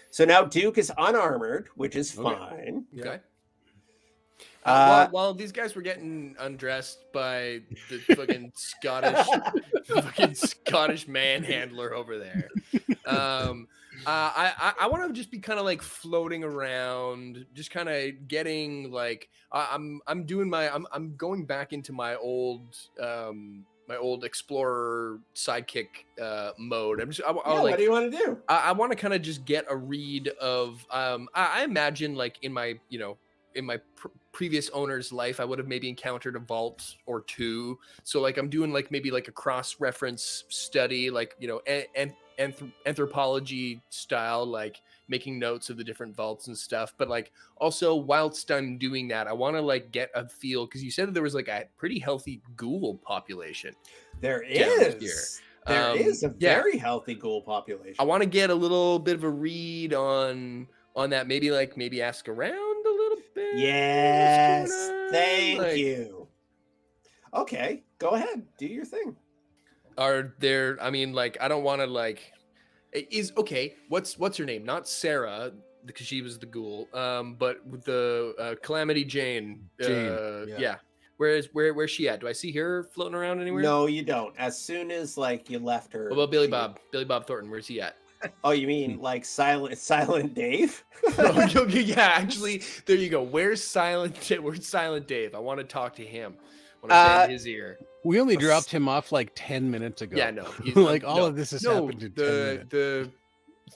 So now Duke is unarmored, which is fine. Okay. While these guys were getting undressed by the fucking Scottish manhandler over there, I want to just be kind of like floating around, just kind of getting like I'm going back into my old explorer sidekick mode. What do you want to do? I want to kind of just get a read of I imagine like in my previous owner's life, I would have maybe encountered a vault or two. So like I'm doing like maybe like a cross-reference study, like anthropology style, like making notes of the different vaults and stuff. But like also whilst I'm doing that, I want to like get a feel, because you said that there was like a pretty healthy ghoul population. There is. There is a very healthy ghoul population. I want to get a little bit of a read on that. Maybe ask around a little bit. Yes. Thank you. Okay, go ahead. Do your thing. Are there, I mean, like, I don't want to like, what's her name? Not Sarah, because she was the ghoul. But with the Calamity Jane. Yeah. Where's she at? Do I see her floating around anywhere? No, you don't. As soon as like you left her. What about Billy Bob? Billy Bob Thornton, where's he at? Oh, you mean like Silent Dave? Okay, yeah, actually, there you go. Where's Silent Dave? I want to talk to him. I want to bend his ear. We only dropped him off like 10 minutes ago. Yeah, no. Like all of this has happened in 10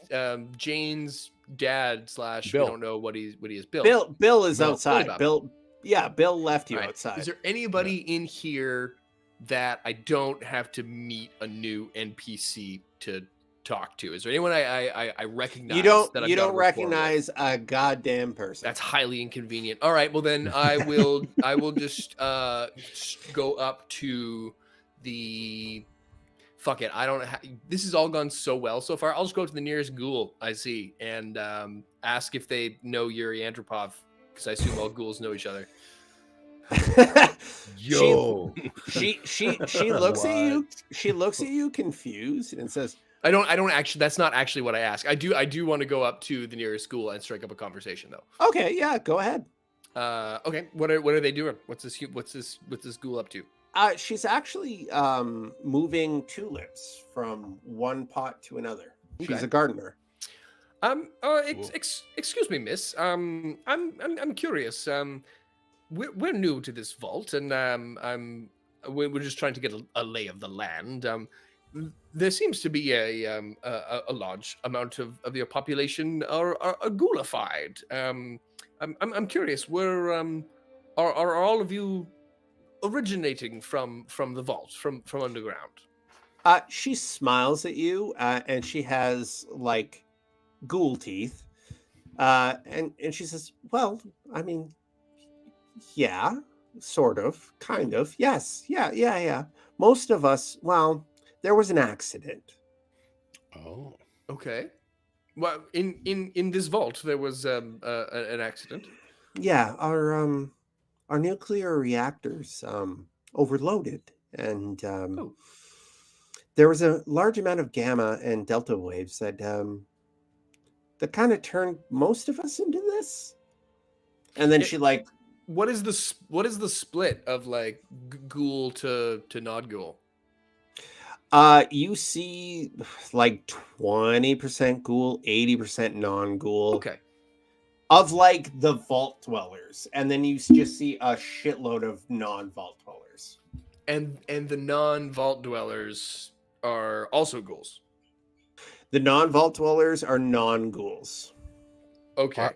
minutes. Jane's dad / we Bill. don't know what he is. Bill. Bill is Bill, outside. what about Bill left you All right. outside. Is there anybody in here that I don't have to meet a new NPC to talk to? Is there anyone I recognize? You don't that I've got a rapport recognize a goddamn person. That's highly inconvenient. All right, well then I will just go up to the fuck it. I don't this has all gone so well so far. I'll just go to the nearest ghoul I see and ask if they know Yuri Andropov, because I assume all ghouls know each other. Yo, she looks at you. She looks at you confused and says, I don't actually, that's not actually what I ask. I do want to go up to the nearest school and strike up a conversation though. "Okay, yeah, go ahead." Okay. What are they doing? What's this ghoul up to? She's actually moving tulips from one pot to another. She's Okay. a gardener. Excuse me, miss. I'm curious. We're new to this vault, and we're just trying to get a lay of the land. There seems to be a large amount of your population are ghoulified. I'm curious. Are all of you originating from the vault, from underground? She smiles at you, and she has like ghoul teeth, and she says, "Well, I mean, yeah, sort of, kind of, yes, yeah. Most of us, well, there was an accident." Oh. Okay. Well, in this vault there was an accident. Yeah, our nuclear reactors overloaded, and there was a large amount of gamma and delta waves that kind of turned most of us into this. And then she like, what is the split of like ghoul to non-ghoul? You see like 20% ghoul, 80% non-ghoul. Okay. Of like the vault dwellers, and then you just see a shitload of non-vault dwellers. And the non-vault dwellers are also ghouls. The non-vault dwellers are non-ghouls. Okay.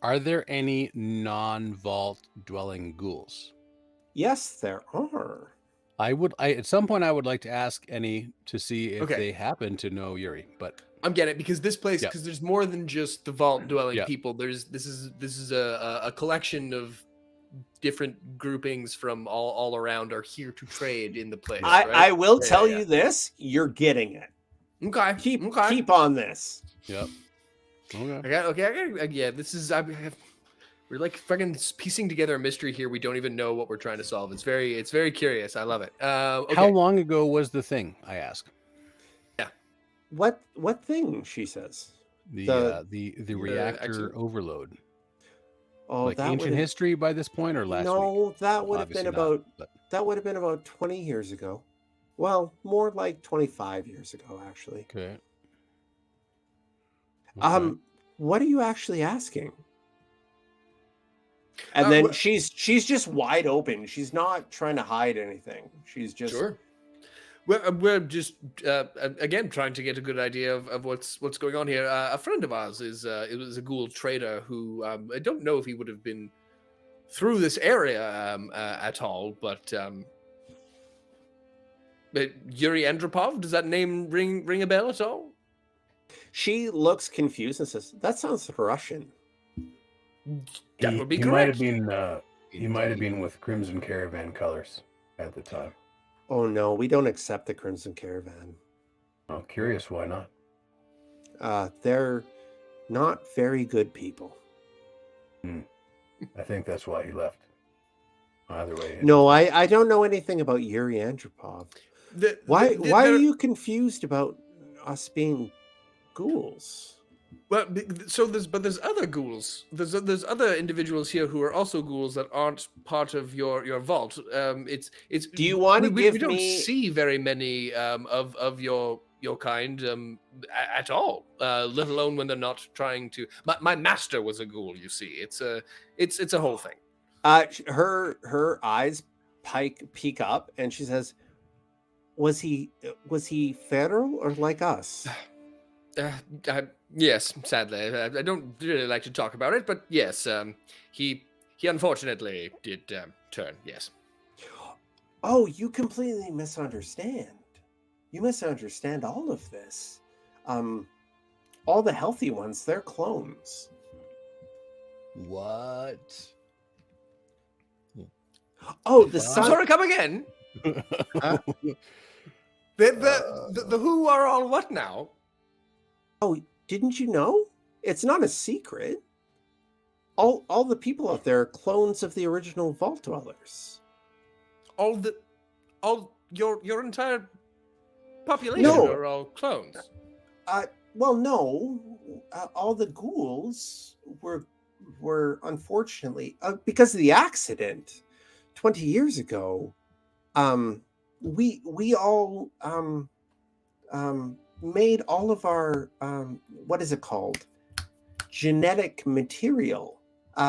Are there any non-vault dwelling ghouls? Yes, there are. At some point I would like to ask any to see if Okay. they happen to know Yuri, but I'm getting it, because this place, Yeah. because there's more than just the vault dwelling Yeah. people. This is a collection of different groupings from all around are here to trade in the place. I right? will Yeah, tell yeah. you this: you're getting it. Okay. Keep on this. yep. Okay. Yeah, this is we're like fucking piecing together a mystery here. We don't even know what we're trying to solve. It's very curious. I love it. Okay. How long ago was the thing? I ask. What thing? She says. The reactor accident? overload. Oh, Like that ancient would've- history by this point or last week? No, that would have been Obviously not, about but- that would have been about 20 years ago. Well, more like 25 years ago, actually. Okay. What are you actually asking? And then wh- she's just wide open. She's not trying to hide anything. She's just Sure. We're just again trying to get a good idea of what's going on here. A friend of ours it was a ghoul trader who I don't know if he would have been through this area at all, but Yuri Andropov, does that name ring a bell at all? She looks confused and says, "That sounds Russian." That would be he might have correct. been he might have been with Crimson Caravan colors at the time. Oh no, we don't accept the Crimson Caravan. I'm curious why not. They're not very good people. I think that's why he left. Either way. No, I don't know anything about Yuri Andropov. Why are you confused about us being ghouls? Well, there's other ghouls. There's other individuals here who are also ghouls that aren't part of your vault. It's. Do you want to we give don't me? see very many of your your kind at all, let alone when they're not trying to. My master was a ghoul. You see, it's a whole thing. Her eyes peek up, and she says, "Was he feral or like us?" Yes, sadly, I don't really like to talk about it, but yes, he unfortunately did turn. Yes. Oh, you completely misunderstand. You misunderstand all of this. All the healthy ones, they're clones. What? Oh, the sun. Sorry, come again. The who are all what now? Oh, didn't you know? It's not a secret. All the people out there are clones of the original Vault Dwellers. All your entire population No. are all clones. Well, no. All the ghouls were unfortunately because of the accident 20 years ago. We all made all of our what is it called? Genetic material. We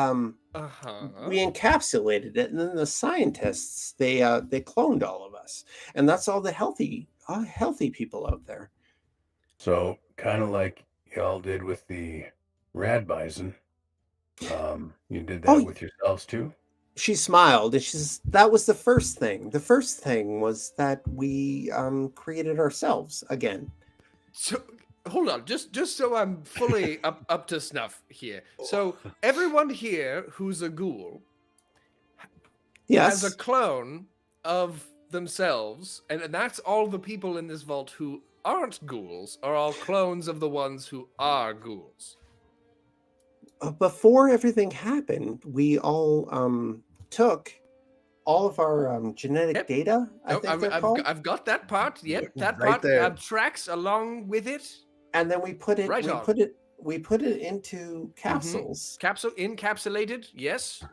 encapsulated it, and then the scientists they cloned all of us, and that's all the healthy people out there. So kind of like y'all did with the rad bison, you did that with yourselves too? She smiled, and she says, "That was the first thing. The first thing was that we created ourselves again." So hold on, just so I'm fully up to snuff here. So everyone here who's a ghoul has a clone of themselves, and that's all the people in this vault who aren't ghouls are all clones of the ones who are ghouls. Before everything happened, we all took all of our genetic data. I've got that part. Yep, that Right part there. tracks along with it. And then we put it. Right we on. put it into capsules. Encapsulated. Yes.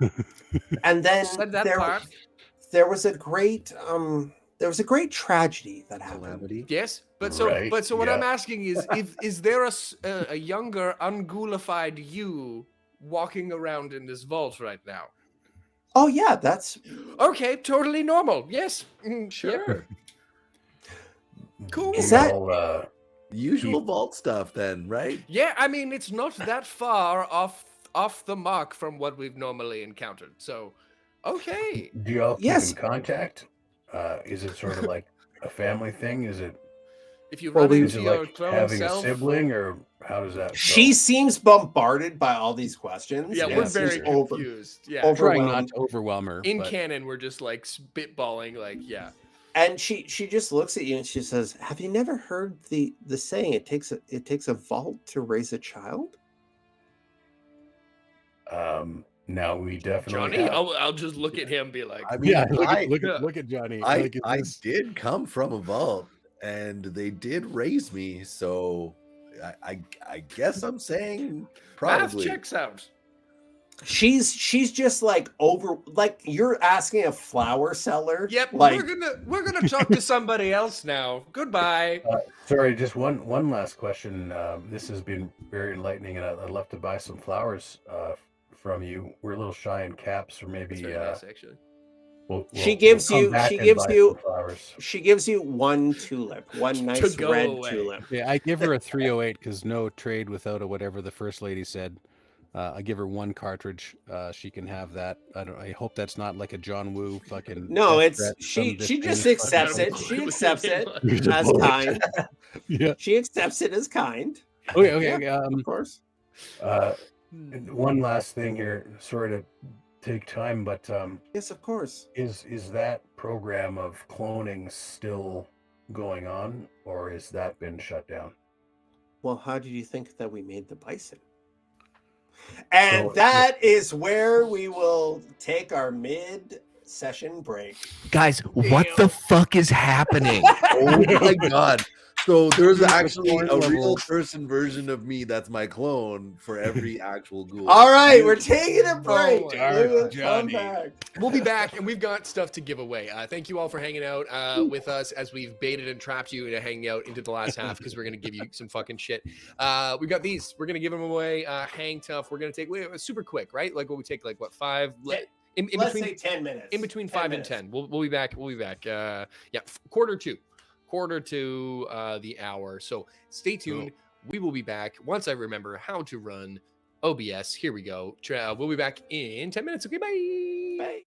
And then Said that part. there was a great tragedy that happened. Calamity. Yes, but so what I'm asking is, is there a younger, unghoulified you walking around in this vault right now? Oh yeah, that's Okay, totally normal. Yes, Sure. Cool. Is that- All, Usual vault stuff then, right? Yeah, I mean it's not that far off the mark from what we've normally encountered. So, okay. do y'all keep Yes. in contact? Is it sort of like a family thing? Is it If you Well, run we- is into it your like clone having self, a sibling, or how does that go? She seems bombarded by all these questions. yeah, and we're seems very confused. Yeah, over- Trying not to overwhelm her. in but- canon, we're just like spitballing, like yeah. And she just looks at you and she says, "Have you never heard the saying? It takes a vault to raise a child." Now we definitely Johnny, have. I'll just look at him, and be like, I mean, Yeah, I look at Johnny. I Like, is I this- did come from a vault, and they did raise me, so I guess I'm saying math probably. checks out. She's just like you're asking a flower seller. Yep, like we're gonna talk to somebody else now. Goodbye. Sorry, just one last question. This has been very enlightening, and I'd love to buy some flowers from you. We're a little shy in caps, or maybe That's very nice, actually. She gives come you- back she and gives buy you- some flowers. she gives you one tulip, one nice go red away. tulip. Yeah, I give her a 308 because no trade without a whatever the first lady said. I give her one cartridge. She can have that. I hope that's not like a John Woo fucking. No, death it's threat, she some just disdain accepts fucking- it. She accepts it Here's a as bullet. kind. Yeah. She accepts it as kind. Okay. Of course. And one last thing here, sorry to take time, but Yes, of course. is that program of cloning still going on, or has that been shut down? Well, how did you think that we made the bison? And So- that is where we will take our mid-session break. Guys, what the fuck is happening? Oh my god! So there's The actually point a level. real person version of me that's my clone for every actual ghoul. All right, we're taking a break. Oh, Dark We'll come Johnny. back. We'll be back, and we've got stuff to give away. Thank you all for hanging out with us as we've baited and trapped you into hanging out into the last half because we're going to give you some fucking shit. We've got these. We're going to give them away. Hang tough. We're going to take super quick, right? Like what we take, like what, 5? In Let's between, say 10 minutes. in between 10 5 minutes. and 10. We'll be back. We'll be back. Yeah, quarter to the hour. So stay tuned. We will be back once I remember how to run OBS. Here we go. We'll be back in 10 minutes. Okay, bye. Bye.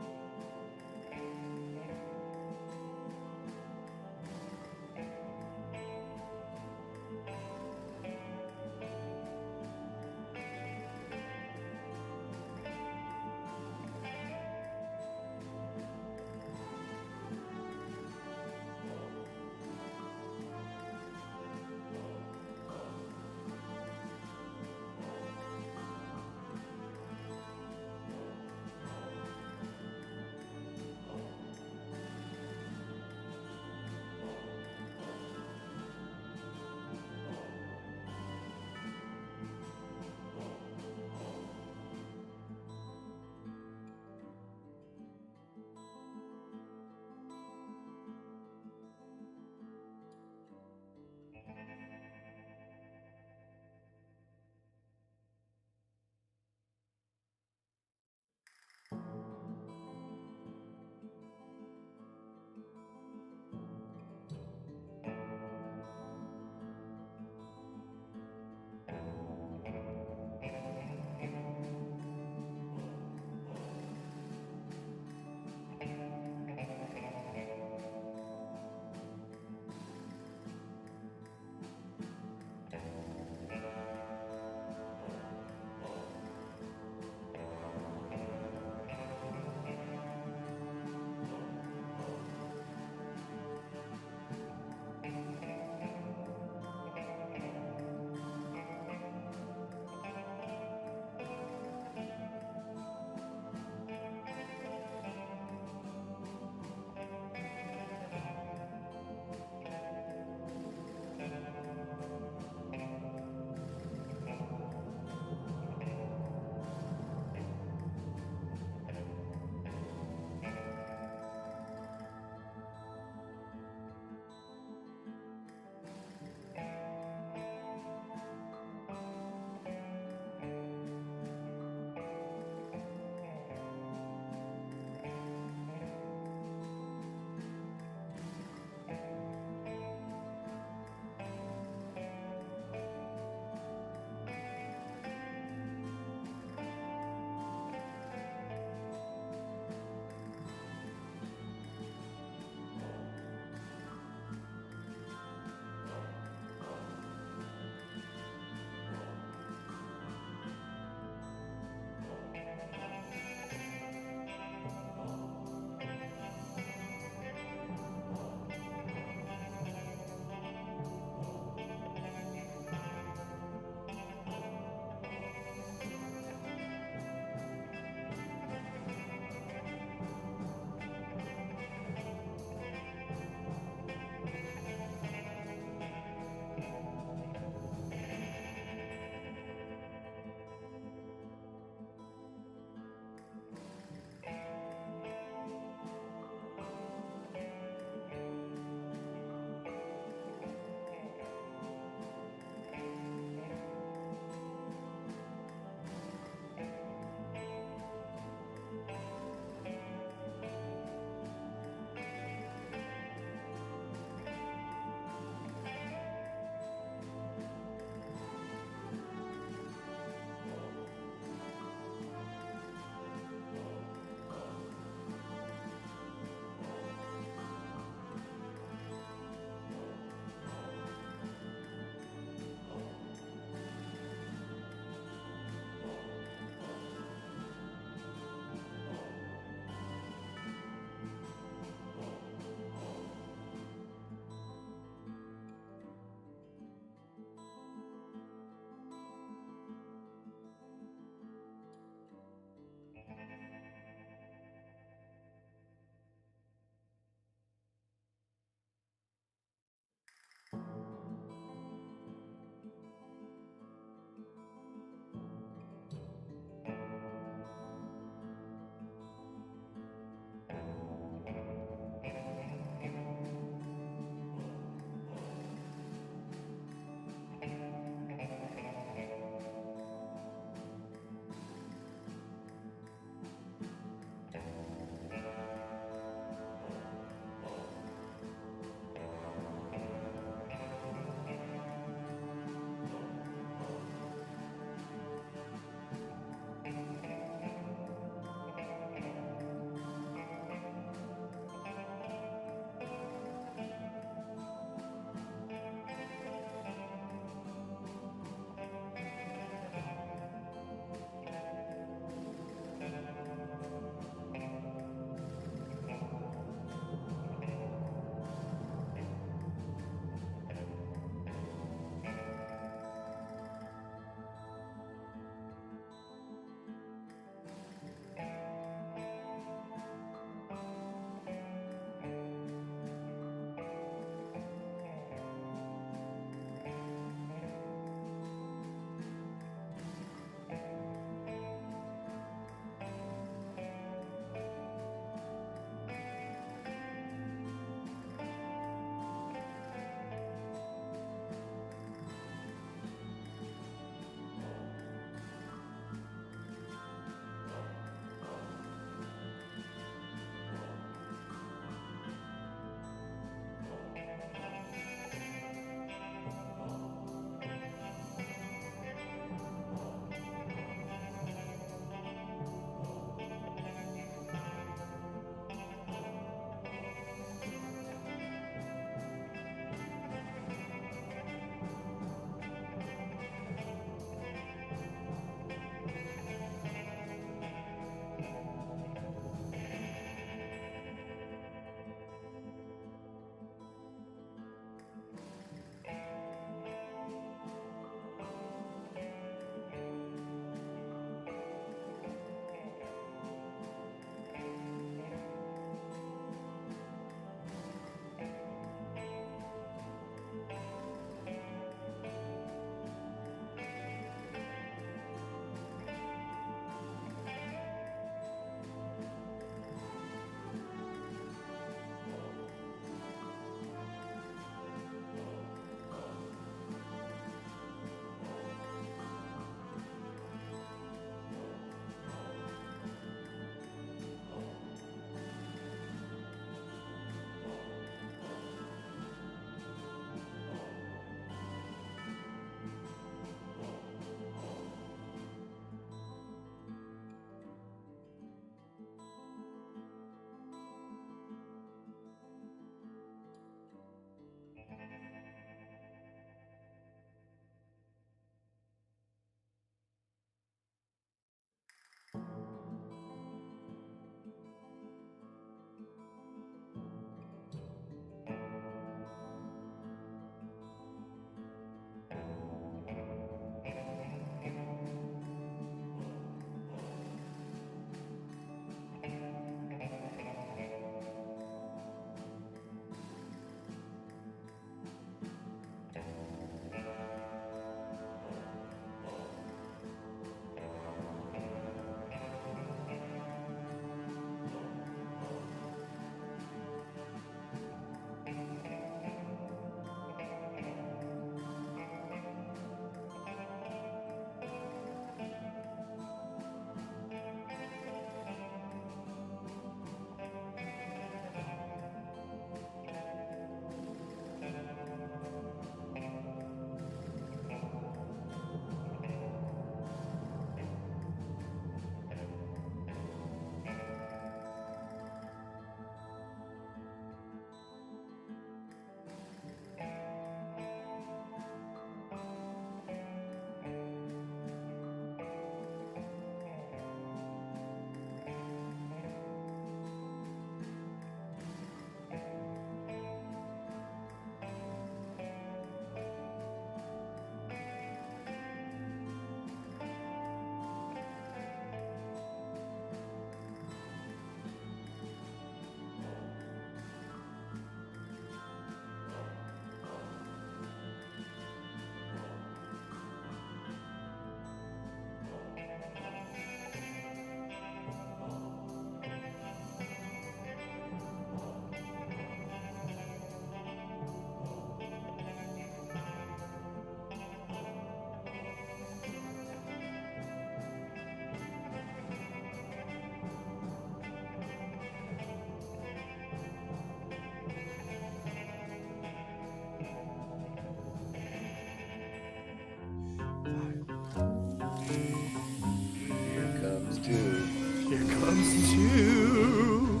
comes two.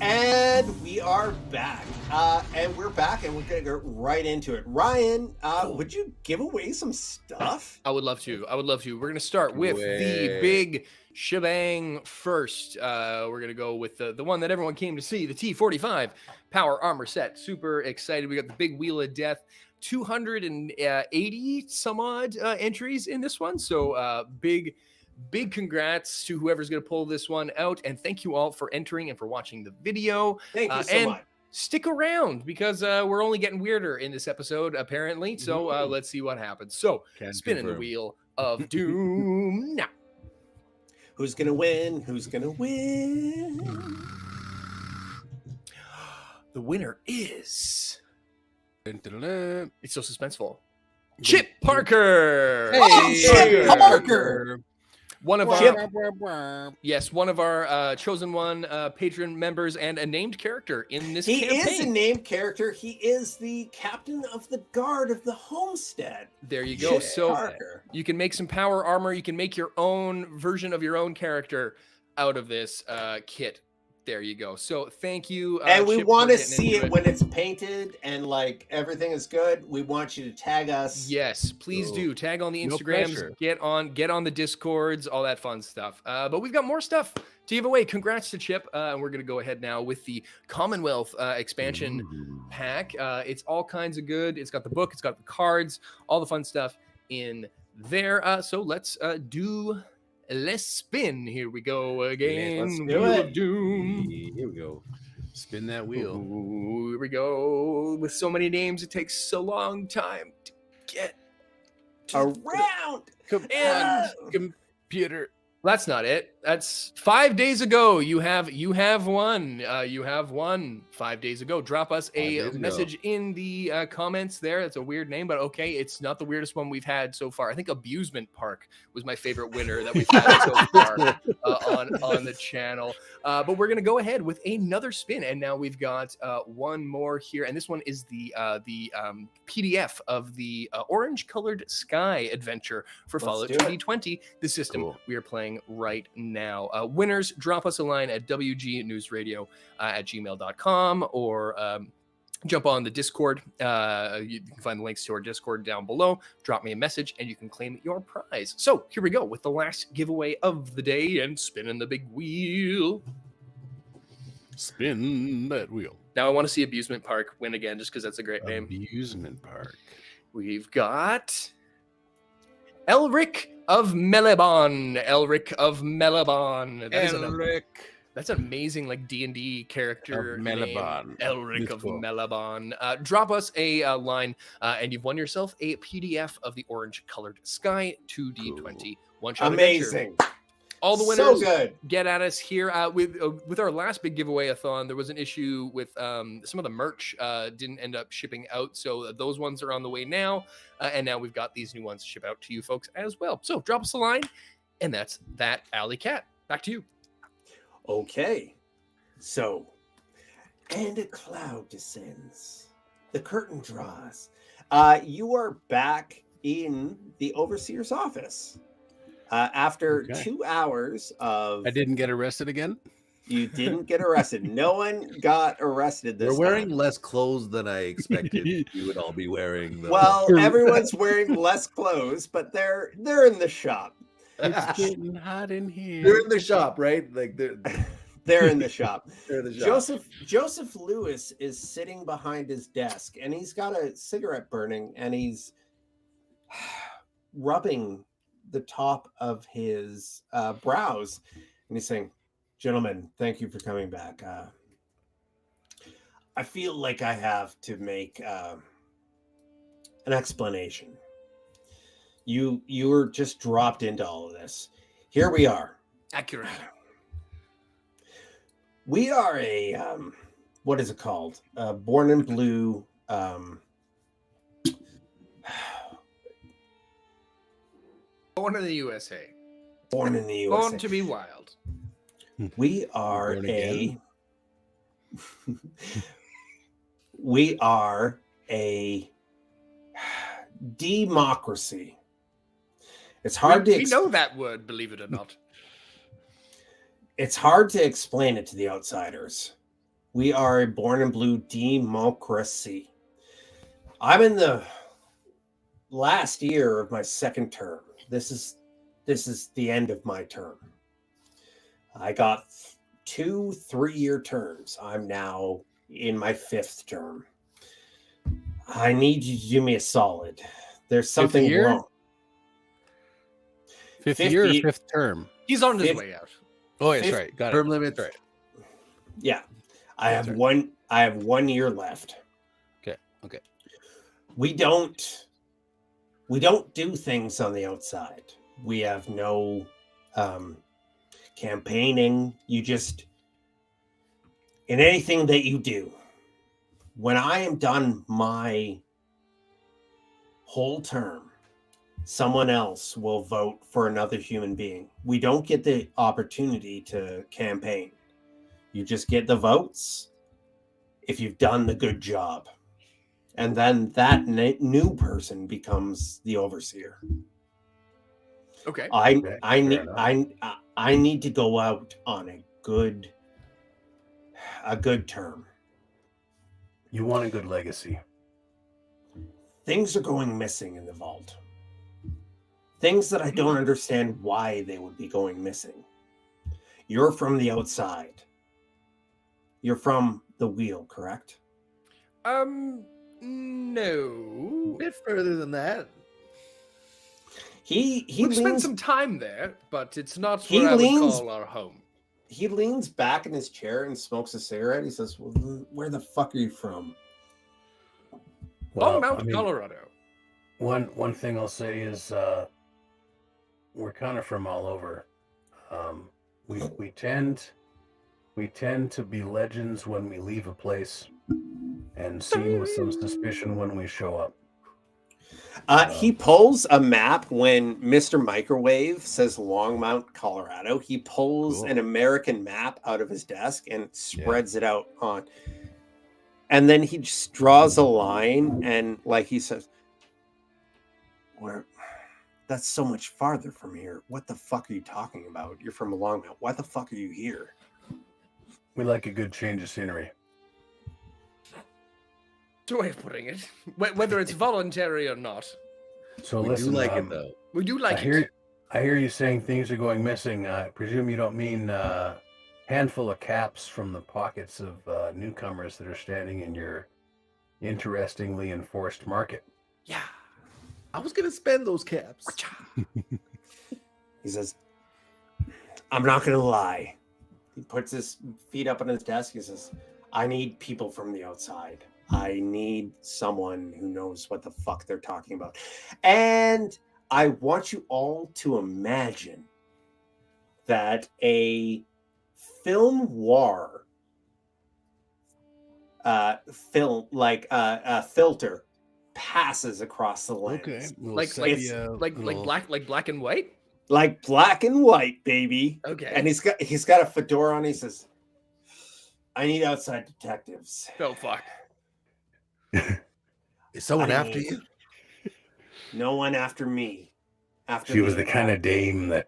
And we are back. And we're back, and we're going to go right into it. Ryan, would you give away some stuff? I would love to. We're going to start with the big shebang first. We're going to go with the one that everyone came to see, the T-45 Power Armor Set. Super excited. We got the big Wheel of Death. 280 some odd entries in this one. So big congrats to whoever's going to pull this one out. And thank you all for entering and for watching the video. Thank you so much. Stick around because we're only getting weirder in this episode, apparently. So let's see what happens. So spinning the wheel of doom now. Who's going to win? Who's going to win? The winner is... It's so suspenseful. Chip Parker. Chip Parker. One of our chosen one patron members and a named character in this campaign. He is a named character. He is the captain of the guard of the homestead. There you go. Chip So Parker. you can make some power armor. You can make your own version of your own character out of this kit. There you go. So thank you. And we Chip, want to for getting see into it when it's painted and like everything is good. We want you to tag us. Yes, please do. Tag on the No Instagrams, pressure. get on the Discords, all that fun stuff. But we've got more stuff to give away. Congrats to Chip. And we're going to go ahead now with the Commonwealth expansion pack. It's all kinds of good. It's got the book, it's got the cards, all the fun stuff in there. So let's spin. Here we go again. Let's do Wheel it. of Doom. Here we go. Spin that wheel. Ooh, here we go. With so many names, it takes so long time to get Around. Come And- on, computer. That's not it. That's 5 days ago. You have won. You have won 5 days ago. Drop us 5 days a ago. message in the comments there. That's a weird name, but okay. It's not the weirdest one we've had so far. I think Abusement Park was my favorite winner that we've had so far on the channel. But we're gonna go ahead with another spin, and now we've got one more here, and this one is the PDF of the Orange Colored Sky adventure for Let's Fallout do it. 2020, the system Cool. we are playing right now. Winners, drop us a line at wgnewsradio@gmail.com or jump on the Discord. You can find the links to our Discord down below. Drop me a message and you can claim your prize. So here we go with the last giveaway of the day and spinning the big wheel. Spin that wheel. Now I want to see Abusement Park win again just because that's a great name. Amusement park. We've got Elric of Melibon. Elric of Melibon. That's an amazing like D&D character Of name. Melibon. Elric of Beautiful. Melibon. Drop us a line and you've won yourself a PDF of the Orange Colored Sky 2D20 one-shot adventure. Amazing. All the So winners good. get at us here with our last big giveaway-a-thon. There was an issue with some of the merch didn't end up shipping out, so those ones are on the way now, and now we've got these new ones to ship out to you folks as well. So drop us a line, and that's that. Alley Cat, back to you. Okay. So, and a cloud descends. The curtain draws. You are back in the overseer's office. After Okay. 2 hours of... I didn't get arrested again. You didn't get arrested. No one got arrested this We're wearing time. less clothes than I expected you would all be wearing. Though. Well, everyone's wearing less clothes, but they're in the shop. It's getting hot in here. they're in the shop, right? Like they're They're in the shop. they're in the shop. Joseph Lewis is sitting behind his desk, and he's got a cigarette burning, and he's rubbing the top of his brows, and he's saying, "Gentlemen, thank you for coming back. I feel like I have to make an explanation. You were just dropped into all of this. Here we are. Accurate. We are a what is it called? Born in Blue. Born in the USA. Born in the USA. Born to be wild. We are Born a again. we are a democracy. It's hard to We know that word, believe it or not. It's hard to explain it to the outsiders. We are a born and blue democracy. I'm in the last year of my second term. This is the end of my term. I got 2 3-year terms. I'm now in my 5th term. I need you to do me a solid. There's something year? wrong. Fifth year or ye- fifth term? He's on his Fifth- way out. Oh, yes, fifth right. Got Term it. limits. Right. Yeah. I That's have right. I have 1 year left. Okay. We don't do things on the outside. We have no campaigning. You just, in anything that you do, when I am done my whole term, someone else will vote for another human being. We don't get the opportunity to campaign. You just get the votes if you've done the good job. And then that new person becomes the overseer. Okay. I fair enough. need to go out on a good term. You want a good legacy. Things are going missing in the vault. Things that I don't understand why they would be going missing. You're from the outside. You're from the wheel, correct? No. A bit further than that. He We've spent leans some time there, but it's not He where I would leans- call our home. he leans back in his chair and smokes a cigarette. He says, "Well, where the fuck are you from?" Longmount, Colorado. One thing I'll say is we're kind of from all over. We tend to be legends when we leave a place, and seen with some suspicion when we show up. He pulls a map when Mr. Microwave says Longmount, Colorado. He pulls Cool. an American map out of his desk and spreads it out on. And then he just draws a line and, like, he says, "Where? That's so much farther from here. What the fuck are you talking about? You're from Longmount. Why the fuck are you here?" We like a good change of scenery. It's a way of putting it. Whether it's voluntary or not. So We listen, do like it though. We do like I it. hear you saying things are going missing. I presume you don't mean handful of caps from the pockets of newcomers that are standing in your interestingly enforced market. Yeah. I was gonna spend those caps. He says, "I'm not going to lie." He puts his feet up on his desk. He says, "I need people from the outside. I need someone who knows what the fuck they're talking about. And I want you all to imagine that a film noir filter passes across the lens. Okay. Like black and white. Like black and white, baby. Okay. And he's got a fedora on. He says, "I need outside detectives. Oh fuck. Is someone I after need- you? No one after me." She was the kind of dame that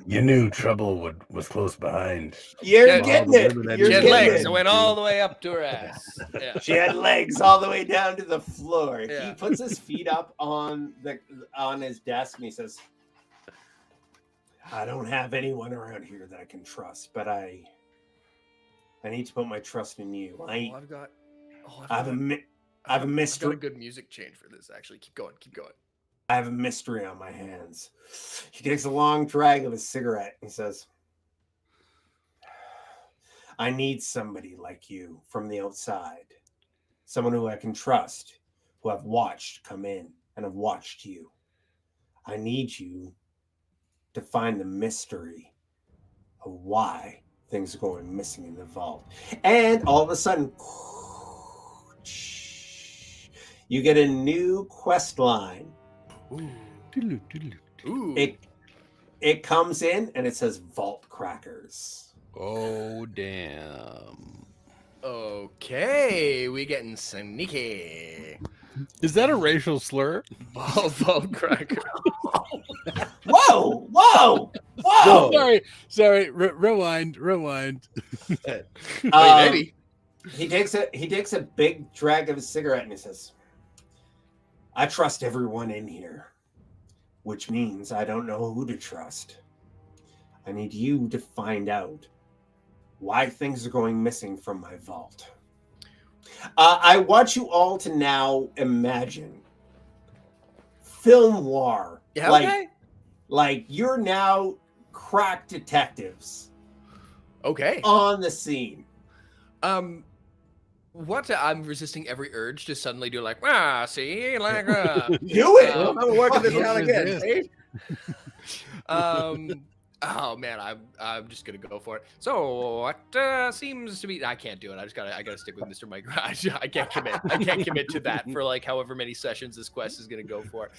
you knew trouble was close behind. You're Yeah, getting the it. women that You're She had Yeah, getting legs it. that went all the way up to her ass. Yeah. She had legs all the way down to the floor. Yeah. He puts his feet up on his desk and he says, "I don't have anyone around here that I can trust, but I need to put my trust in you. I have a I've got a mystery. good music change for this. Actually, keep going. I have a mystery on my hands." He takes a long drag of his cigarette and says, "I need somebody like you from the outside. Someone who I can trust, who I've watched come in and have watched you. I need you to find the mystery of why things are going missing in the vault." And all of a sudden, you get a new quest line. Ooh. It comes in and it says Vault Crackers. Oh damn. Okay, we getting sneaky. Is that a racial slur? Volvo cracker. Whoa, whoa, whoa! Sorry. Rewind. Maybe. He takes a big drag of his cigarette and he says, I trust everyone in here, which means I don't know who to trust. I need you to find out why things are going missing from my vault. I want you all to now imagine film noir. Yeah, okay. Like you're now crack detectives. Okay. On the scene. What I'm resisting every urge to suddenly do like, see, like, do it. I'm working this down again. Oh man, I'm just gonna go for it. So what seems to be? I can't do it. I gotta stick with Mr. Mike. I can't commit. I can't commit to that for like however many sessions this quest is gonna go for.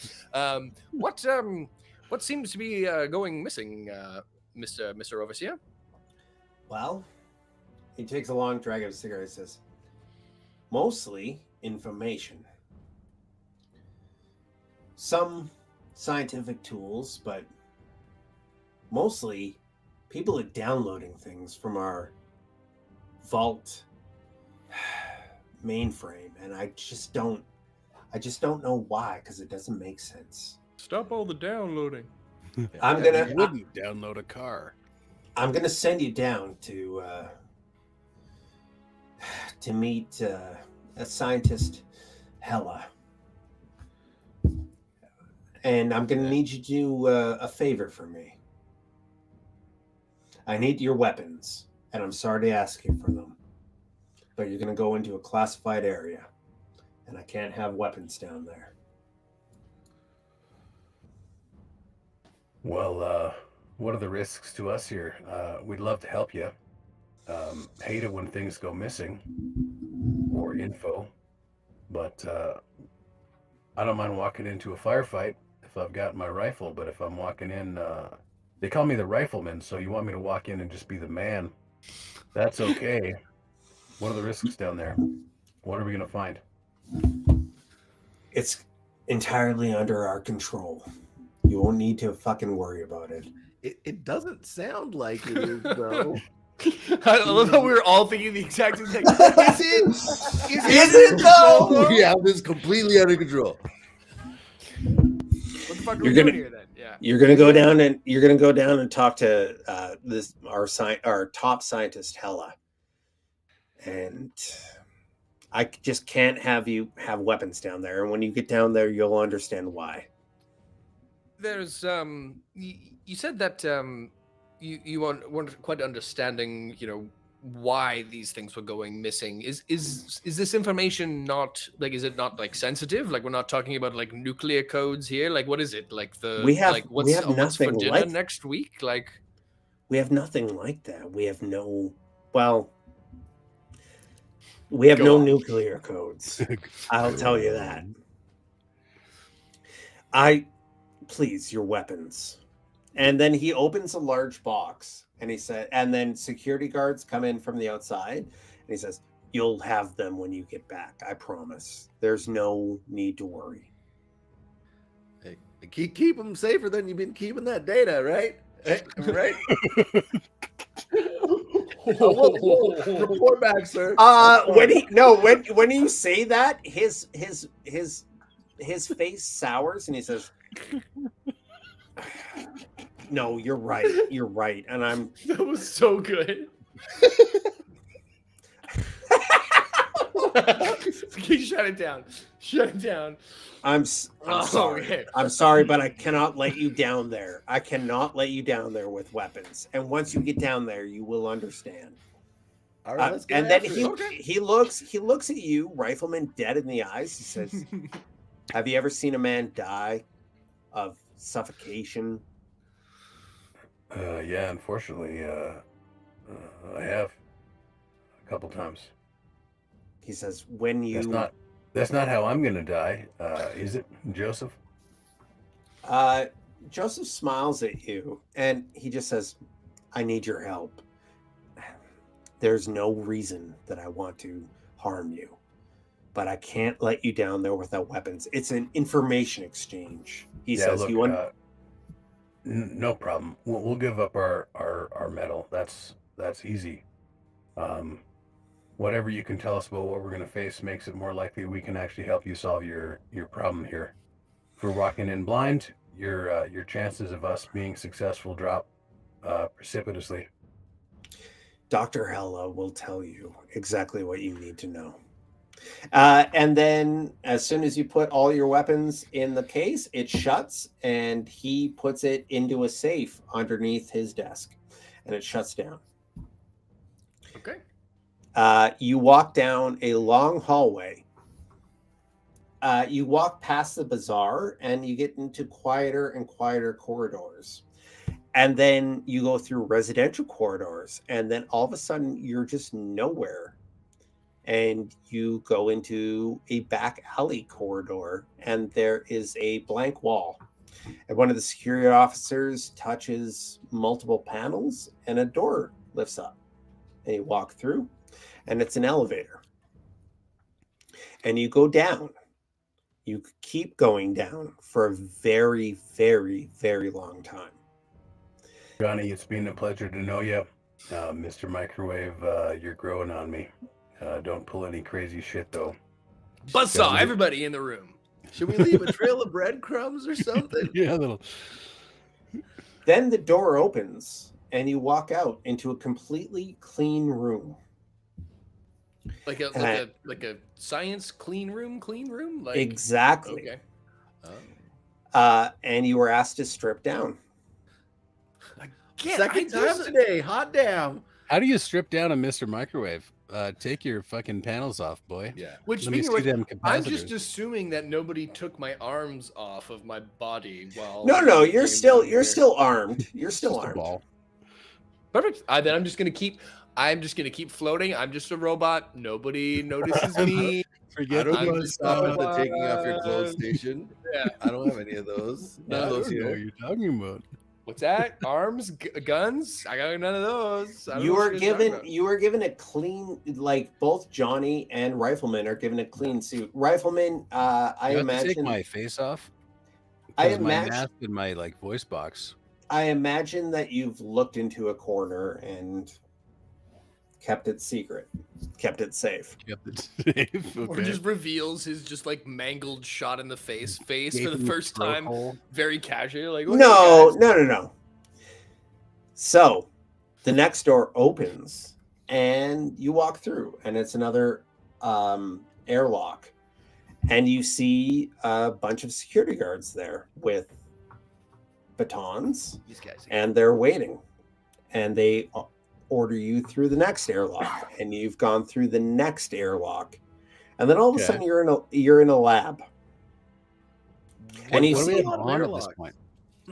What seems to be going missing, Mr. Overseer? Well, he takes a long drag of his cigarette and says, mostly information. Some scientific tools, but mostly people are downloading things from our vault mainframe, and I just don't know why, because it doesn't make sense. Stop all the downloading. You wouldn't download a car. I'm gonna send you down to meet a scientist, Hella, and I'm gonna need you to do a favor for me. I need your weapons, and I'm sorry to ask you for them, but you're gonna go into a classified area, and I can't have weapons down there. Well, what are the risks to us here? We'd love to help you. Hate it when things go missing or info, but I don't mind walking into a firefight if I've got my rifle, but if I'm walking in, they call me the rifleman, so you want me to walk in and just be the man. That's okay. What are the risks down there? What are we going to find? It's entirely under our control. You won't need to fucking worry about it. It doesn't sound like it is, though. I love how we were all thinking the exact same thing. Is it though? We have this completely under control. What the fuck are we doing here then? Yeah. You're gonna go down and talk to our top scientist, Hella. And I just can't have you have weapons down there. And when you get down there, you'll understand why. There's you said that you weren't quite understanding, why these things were going missing. Is this information not like, is it not like sensitive? Like, we're not talking about like nuclear codes here. Like, what is it? Like what's for dinner next week? Like, we have nothing like that. We have no nuclear codes. I'll tell you that. Please, your weapons. And then he opens a large box and he said, and then security guards come in from the outside and he says, you'll have them when you get back. I promise. There's no need to worry. Hey, keep them safer than you've been keeping that data, right? Right? Report back, sir. When you say that, his face sours and he says, no, you're right. And that was so good. Shut it down. I'm sorry. Okay. I'm sorry, but I cannot let you down there. I cannot let you down there with weapons. And once you get down there, you will understand. All right, let's get and then after it. he looks at you, Rifleman, dead in the eyes. He says, have you ever seen a man die of suffocation? Yeah, unfortunately, I have a couple times. He says, when you... That's not how I'm going to die, is it, Joseph? Joseph smiles at you, and he just says, I need your help. There's no reason that I want to harm you, but I can't let you down there without weapons. It's an information exchange. He says, look, "You want?" no problem. We'll give up our metal. That's easy. Whatever you can tell us about what we're going to face makes it more likely we can actually help you solve your problem here. If we're walking in blind, your chances of us being successful drop precipitously. Dr. Hella will tell you exactly what you need to know. And then as soon as you put all your weapons in the case, it shuts and he puts it into a safe underneath his desk and it shuts down. Okay. You walk down a long hallway. You walk past the bazaar and you get into quieter and quieter corridors. And then you go through residential corridors, and then all of a sudden you're just nowhere. And you go into a back alley corridor, and there is a blank wall. And one of the security officers touches multiple panels, and a door lifts up. And you walk through, and it's an elevator. And you go down. You keep going down for a very, very, very long time. Johnny, it's been a pleasure to know you. Mr. Microwave, you're growing on me. Don't pull any crazy shit, though. Buzzsaw, everybody in the room. Should we leave a trail of breadcrumbs or something? Yeah, a little. Then the door opens and you walk out into a completely clean room. Like a science clean room? Like Exactly. Okay. Oh. And you were asked to strip down. Second time today. Hot damn. How do you strip down a Mr. Microwave? Take your fucking panels off, boy. Yeah. Which Let me speaking see of them which, I'm just capacitors. assuming that nobody took my arms off of my body while No, we you're came still down here. armed. You're still Just a armed. ball. Perfect. Then I'm just gonna keep floating. I'm just a robot. Nobody notices me. I Forget don't I'm need to just stop at the robot. taking off your clothes station. Yeah. I don't have any of those. None of I those don't know what here. you're talking about. What's that? Arms, guns? I got none of those. I don't know You what were you're talking about. given a clean, like both Johnny and Rifleman are given a clean suit. Rifleman, I You have to take imagine my face off. I 'Cause my imagine- mask and my voice box. I imagine that you've looked into a corner and kept it secret, kept it safe. Kept it safe. Or Okay. just reveals his just like mangled shot in the face for the Gaping first throat time, hole. very casually. Like, No, okay, guys. no. So the next door opens and you walk through, and it's another airlock. And you see a bunch of security guards there with batons, These guys. and they're waiting. And they order you through the next airlock, and you've gone through the next airlock. And then all of a Okay. sudden you're in a lab. And you What do we see have on at this point?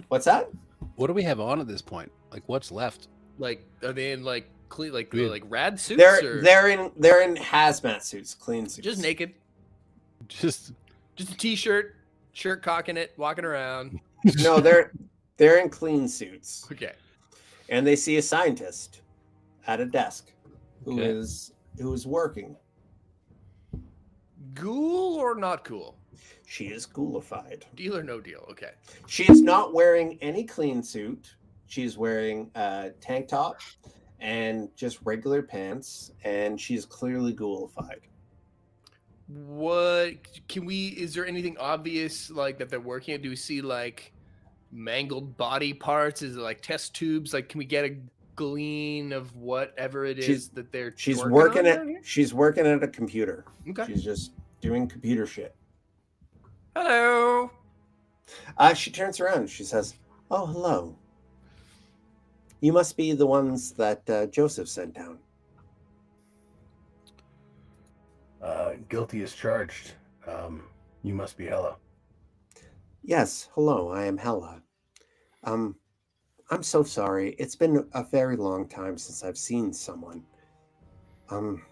what's that? What do we have on at this point? Like, what's left? Like, are they in like clean, like Dude. like rad suits? They're or they're in hazmat suits, clean suits. just naked, Just just a t-shirt, shirt cocking it, walking around. No, they're in clean suits. Okay. And they see a scientist at a desk who Okay. is working. Ghoul or not cool? She is ghoulified. Deal or no deal? Okay. She is not wearing any clean suit. She's wearing a tank top and just regular pants, and she's clearly ghoulified. What can we? Is there anything obvious like that they're working at? Do we see like mangled body parts? Is it like test tubes? Like, can we get a glean of whatever it is that they're? She's working working on at down here? she's working at a computer. Okay. She's just doing computer shit. Hello. She turns around. She says, "Oh, hello. You must be the ones that Joseph sent down." Guilty as charged. You must be Hella. Yes, hello. I am Hella. I'm so sorry. It's been a very long time since I've seen someone. I'm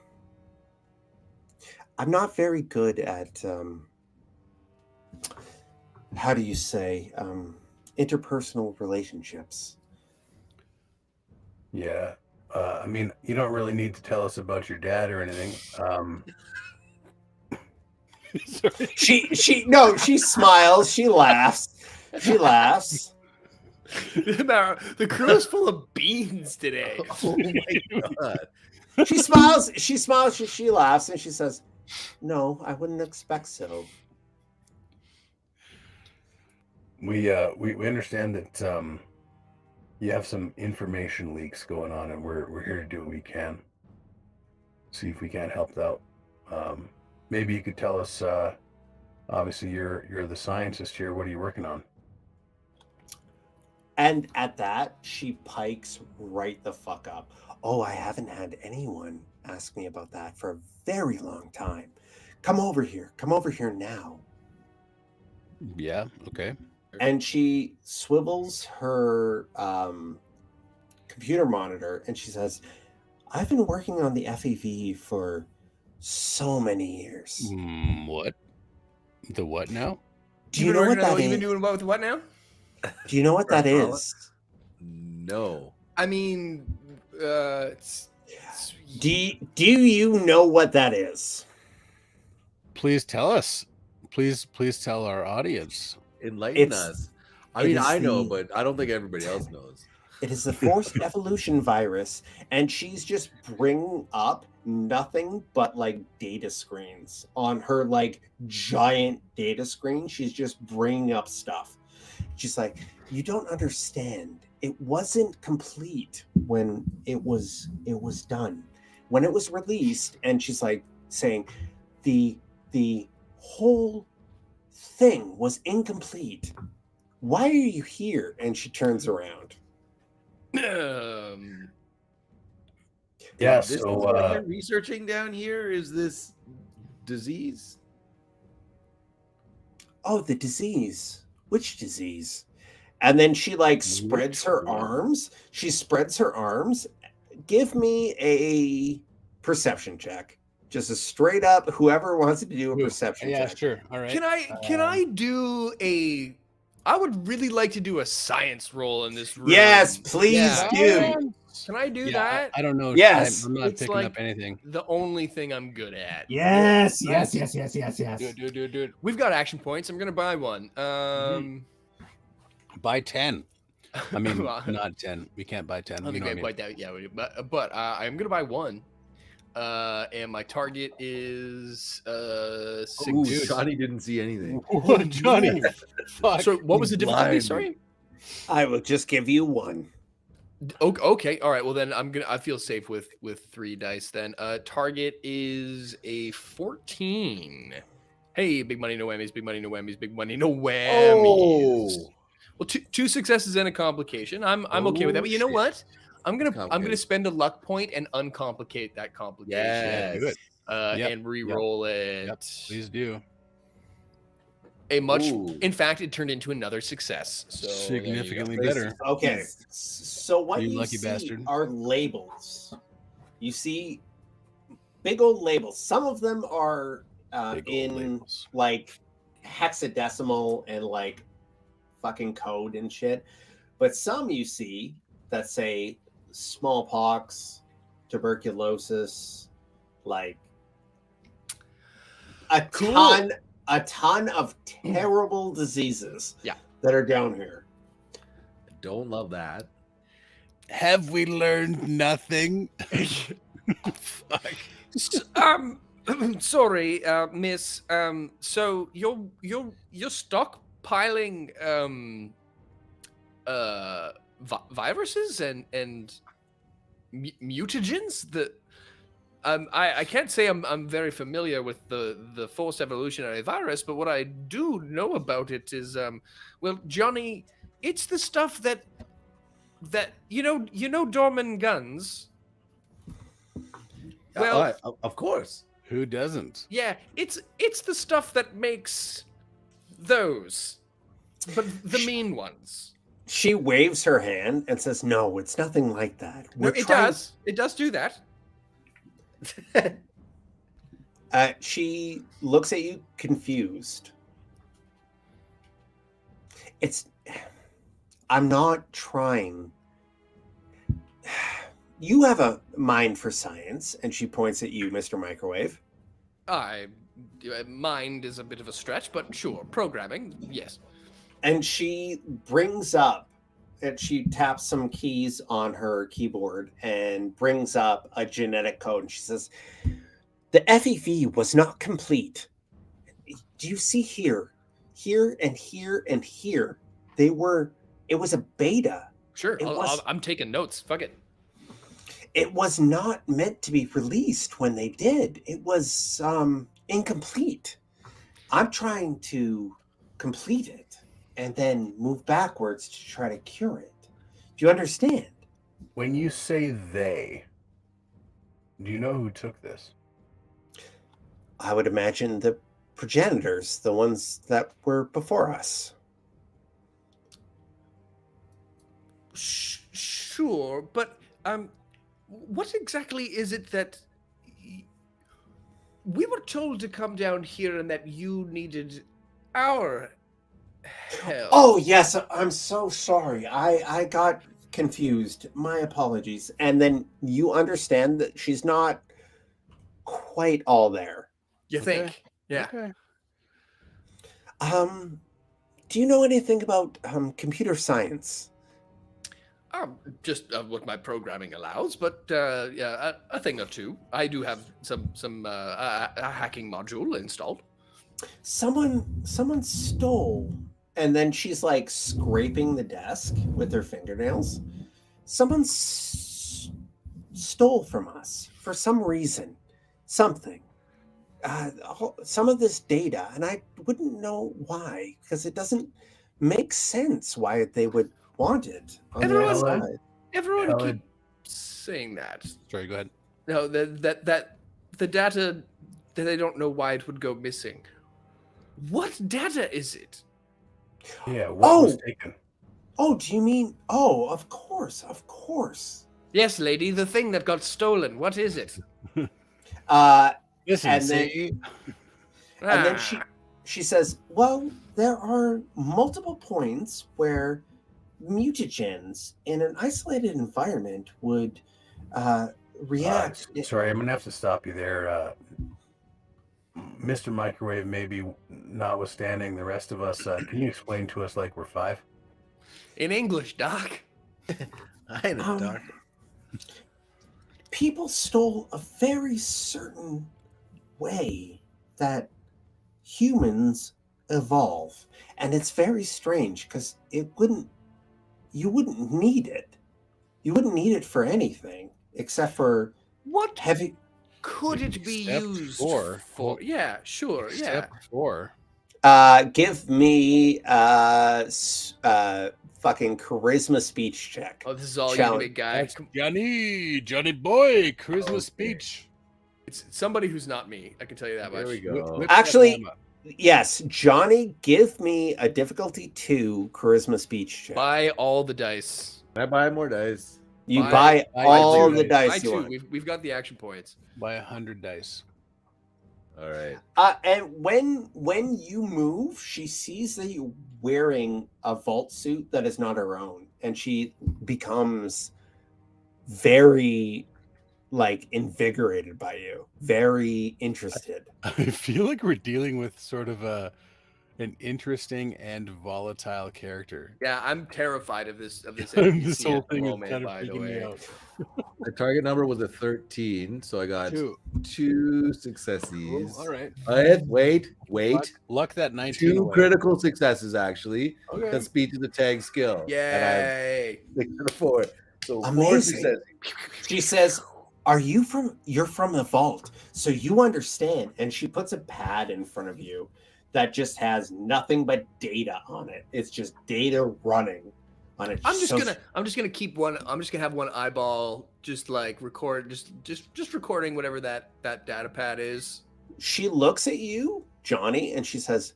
not very good at how do you say interpersonal relationships. Yeah. I mean, you don't really need to tell us about your dad or anything. Sorry. She smiles, she laughs. The crew is full of beans today. Oh my god. She smiles, she laughs, and she says, "No, I wouldn't expect so." We understand that you have some information leaks going on, and we're here to do what we can. See if we can't help out. Maybe you could tell us. Obviously, you're the scientist here. What are you working on? And at that, she pikes right the fuck up. Oh, I haven't had anyone ask me about that for a very long time. Come over here now. Yeah. Okay. And she swivels her computer monitor and she says, I've been working on the FEV for so many years. What? The what now? Do you know what that You've been is? doing what with what now? Do you know what that is? No. I mean, Do you know what that is? Please tell us. Please tell our audience. Enlighten us. I it mean, is I know, the- but I don't think everybody else knows. It is the forced evolution virus, and she's just bringing up nothing but like data screens on her like giant data screen. She's just bringing up stuff. She's like, you don't understand. It wasn't complete when it was done. When it was released, and she's like saying the whole thing was incomplete. Why are you here? And she turns around. Yeah, This is so what you're researching down here is this disease. Oh, the disease. Which disease? And then she like spreads her Which one? arms. She spreads her arms. Give me a perception check. Just a straight up, whoever wants to do a perception Yeah, check. sure. All right. Can I do a? I would really like to do a science roll in this room. Yes, please Yeah. do. Can I do Yeah, that? I don't know. Yes. I'm not It's picking like- up anything. The only thing I'm good at. Yes. Do it. We've got action points. I'm gonna buy one. Buy 10. I mean, Well, not 10. We can't buy 10. I don't You think know we what I have mean. quite that. Yeah, but I'm gonna buy one. And my target is six. Ooh, Dude. Johnny didn't see anything. What, Johnny? Fuck. So what was the difficulty? Blind. Sorry. I will just give you one. Okay. All right. Well, then I feel safe with 3 dice. Then target is a 14. Hey, big money, no whammies. Big money, no whammies. Big money, no whammies. Oh. Well, two successes and a complication. I'm okay with that. But you know shit. what? I'm gonna Complicated. spend a luck point and uncomplicate that complication. Yes. Do it. Yep, And re-roll it. Yep. Please do. A much. Ooh. In fact, it turned into another success. So there you go. Significantly better. Okay. So what You you lucky see bastard. are labels. You see big old labels. Some of them are Big old in labels. like hexadecimal and like fucking code and shit. But some you see that say smallpox, tuberculosis, like a ton of terrible diseases Yeah. that are down here. Don't love that. Have we learned nothing? Fuck. Sorry, Miss. So you're stockpiling viruses and mutagens that I can't say I'm very familiar with the forced evolutionary virus, but what I do know about it is well, Johnny, it's the stuff that you know Dorman guns. Well, Of course. Who doesn't? yeah, it's the stuff that makes those, but the mean ones. She waves her hand and says, "No, it's nothing like that." No, it does. It does do that. She looks at you confused. I'm not trying. You have a mind for science, and she points at you, Mr. Microwave. I mind is a bit of a stretch, but sure, programming, yes. And she brings up, and she taps some keys on her keyboard and brings up a genetic code. And she says, the FEV was not complete. Do you see here, and here, and here? It was a beta. Sure, I'm taking notes. Fuck it. It was not meant to be released when they did. It was incomplete. I'm trying to complete it and then move backwards to try to cure it. Do you understand? When you say they, do you know who took this? I would imagine the progenitors, the ones that were before us. Sure, but what exactly is it that we were told to come down here and that you needed our help? Oh, yes, I'm so sorry. I got confused. My apologies. And then you understand that she's not quite all there. You think? Yeah. Okay. Do you know anything about computer science? Just what my programming allows, but yeah, a thing or two. I do have some a hacking module installed. Someone stole, and then she's like scraping the desk with her fingernails. Someone stole from us for some reason, something. Some of this data, and I wouldn't know why, because it doesn't make sense why they would want it on the other side. Everyone keeps saying that. Sorry, go ahead. No, that the data, that they don't know why it would go missing. What data is it? Yeah, what was taken? Oh, do you mean? Oh, of course. Yes, lady, the thing that got stolen. What is it? Listen, and see? then she says, well, there are multiple points where mutagens in an isolated environment would react. Sorry, I'm gonna have to stop you there. Mr. Microwave, maybe notwithstanding the rest of us, can you explain to us like we're five? In English, Doc. I ain't a doctor. People stole a very certain way that humans evolve, and it's very strange because you wouldn't need it. You wouldn't need it for anything except for What heavy. could it be Step used four. for? Yeah, sure. Yeah. Step 4. Give me fucking charisma speech check. Oh, this is all you, Challenge. big guy. That's Johnny boy, charisma Okay. speech. It's somebody who's not me. I can tell you that There much. we go. Whip Actually- that lamb up. Yes, Johnny, give me a difficulty 2 charisma speech check. Buy all the dice. Can I buy more dice? You buy buy all two the dice. Buy dice you two. want. We've got the action points. Buy 100 dice. All right. And when you move, she sees that you're wearing a vault suit that is not her own, and she becomes very invigorated by you, very interested. I feel like we're dealing with sort of an interesting and volatile character. Yeah, I'm terrified of this This NPC whole at the thing is moment, kind of by the freaking me way. out. The target number was a 13, so I got two successes. All right. Wait. Luck that 19 Two away. critical successes, actually. Okay. Because speech is a tag skill. Yay! And I 4. So 4 Amazing. successes. She says, you're from the vault, so you understand. And she puts a pad in front of you that just has nothing but data on it. It's just data running on it. I'm just gonna keep one. I'm just gonna have one eyeball, just like record, just recording whatever that data pad is. She looks at you, Johnny, and she says,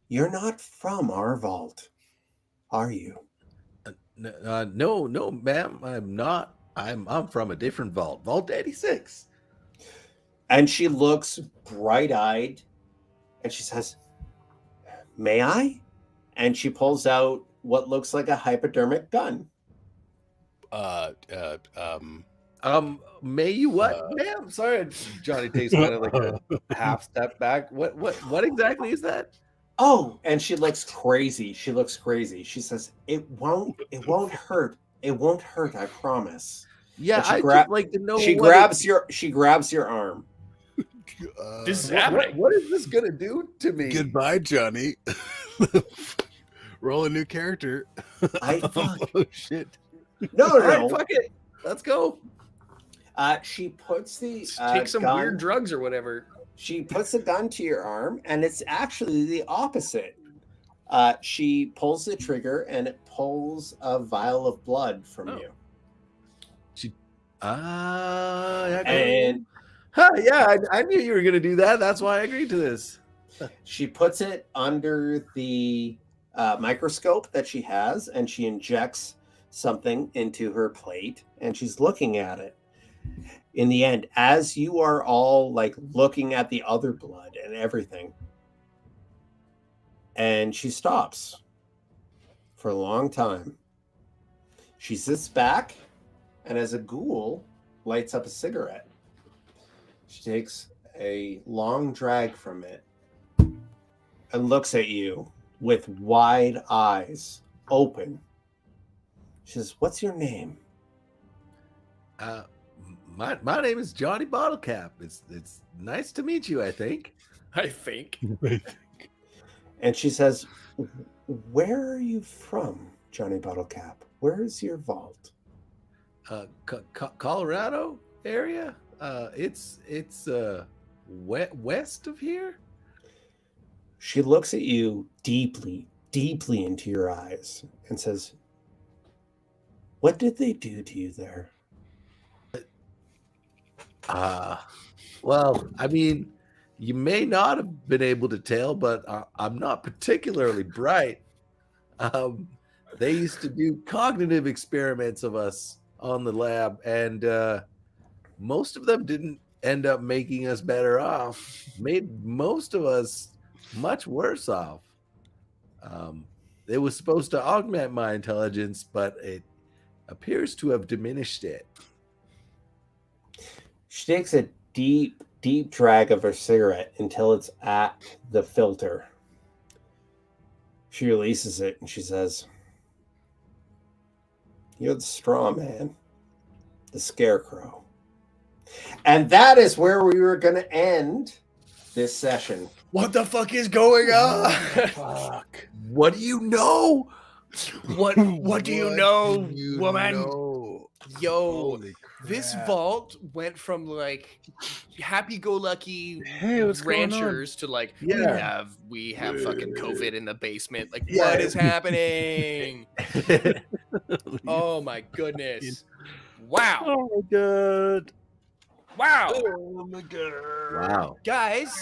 "You're not from our vault, are you?" No, ma'am, I'm not. I'm from a different vault, Vault 86. And she looks bright-eyed, and she says, "May I?" And she pulls out what looks like a hypodermic gun. May you what, ma'am? Sorry, Johnny takes kind of like a half step back. What exactly is that? Oh, and she looks crazy. She looks crazy. She says, it won't hurt. It won't hurt, I promise. Yeah, And she just like to know. She grabs your arm. This is happening. What is this gonna do to me? Goodbye, Johnny. Roll a new character. Oh shit! No. All right, fuck it. Let's go. She puts the Take some gun, weird drugs or whatever. She puts the gun to your arm, and it's actually the opposite. She pulls the trigger, and it pulls a vial of blood from you. And I knew you were gonna do that. That's why I agreed to this. She puts it under the microscope that she has, and she injects something into her plate, and she's looking at it. In the end, as you are all like looking at the other blood and everything, and she stops for a long time. She sits back, and as a ghoul, lights up a cigarette. She takes a long drag from it and looks at you with wide eyes open. She says, "What's your name?" My name is Johnny Bottlecap. It's nice to meet you, I think. I think. And she says, "Where are you from, Johnny Bottlecap? Where is your vault?" Colorado area. It's west of here. She looks at you deeply into your eyes and says, "What did they do to you there?" Well, I mean, you may not have been able to tell, but I'm not particularly bright. They used to do cognitive experiments of us on the lab, and most of them didn't end up making us better off. Made most of us much worse off. It was supposed to augment my intelligence, but it appears to have diminished it. She takes a deep drag of her cigarette until it's at the filter. She releases it and she says, "You're the straw man, the scarecrow." And that is where we were going to end this session. What the fuck is going on? Fuck. What do you know? What do you know, woman? Yo, Holy this crap. vault went from like happy-go-lucky Hey, what's going on? ranchers to like Yeah. we have fucking COVID in the basement. Like, Yeah. what is happening? Oh my goodness! Wow! Oh my god. Wow! Oh my god. Wow. Guys,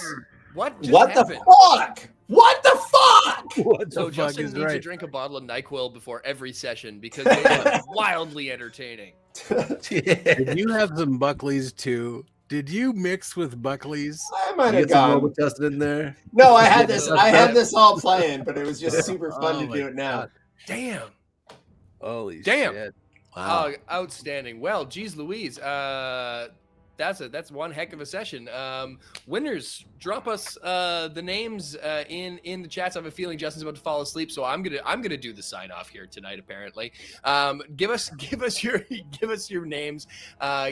what just What happened? the fuck? What the fuck? What So the fuck Justin is needs to right? drink a bottle of NyQuil before every session because they are wildly entertaining. Did you have some Buckleys too? Did you mix with Buckleys? I might You have get some gone. Robitussin in there. No, I had this all planned, but it was just super fun Oh to my do it now. God. Damn! Holy Damn. shit. Wow. Outstanding. Well, geez, Louise, that's one heck of a session. Winners, drop us the names in the chats. I have a feeling Justin's about to fall asleep, so I'm gonna do the sign off here tonight. Apparently, give us your names,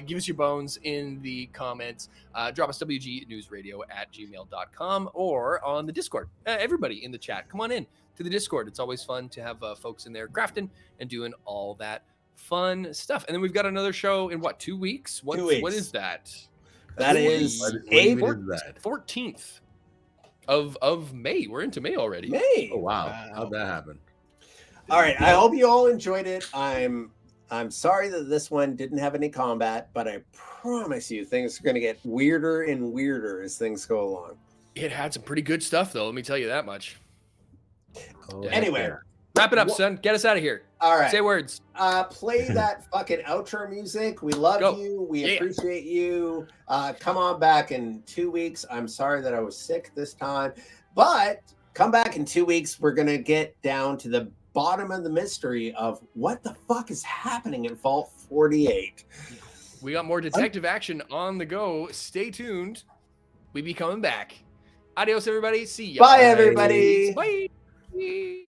give us your bones in the comments. Drop us wgnewsradio@gmail.com or on the Discord. Everybody in the chat, come on in to the Discord. It's always fun to have folks in there crafting and doing all that fun stuff. And then we've got another show in 2 weeks? 2 weeks. What is that? That is What even April is that? 14th of May. We're into May already. May. Oh wow. How'd that happen? All right. I hope you all enjoyed it. I'm sorry that this one didn't have any combat, but I promise you things are going to get weirder and weirder as things go along. It had some pretty good stuff, though. Let me tell you that much. Oh, Anyway, Wrap it up, What- son. Get us out of here. all right. Say words. Play that fucking outro music. We love Go. you. We Yeah. appreciate you. Come on back in 2 weeks. I'm sorry that I was sick this time, but come back in 2 weeks. We're going to get down to the bottom of the mystery of what the fuck is happening in Vault 48. We got more detective action on the go. Stay tuned. We be coming back. Adios, everybody. See ya. Bye, everybody. Bye.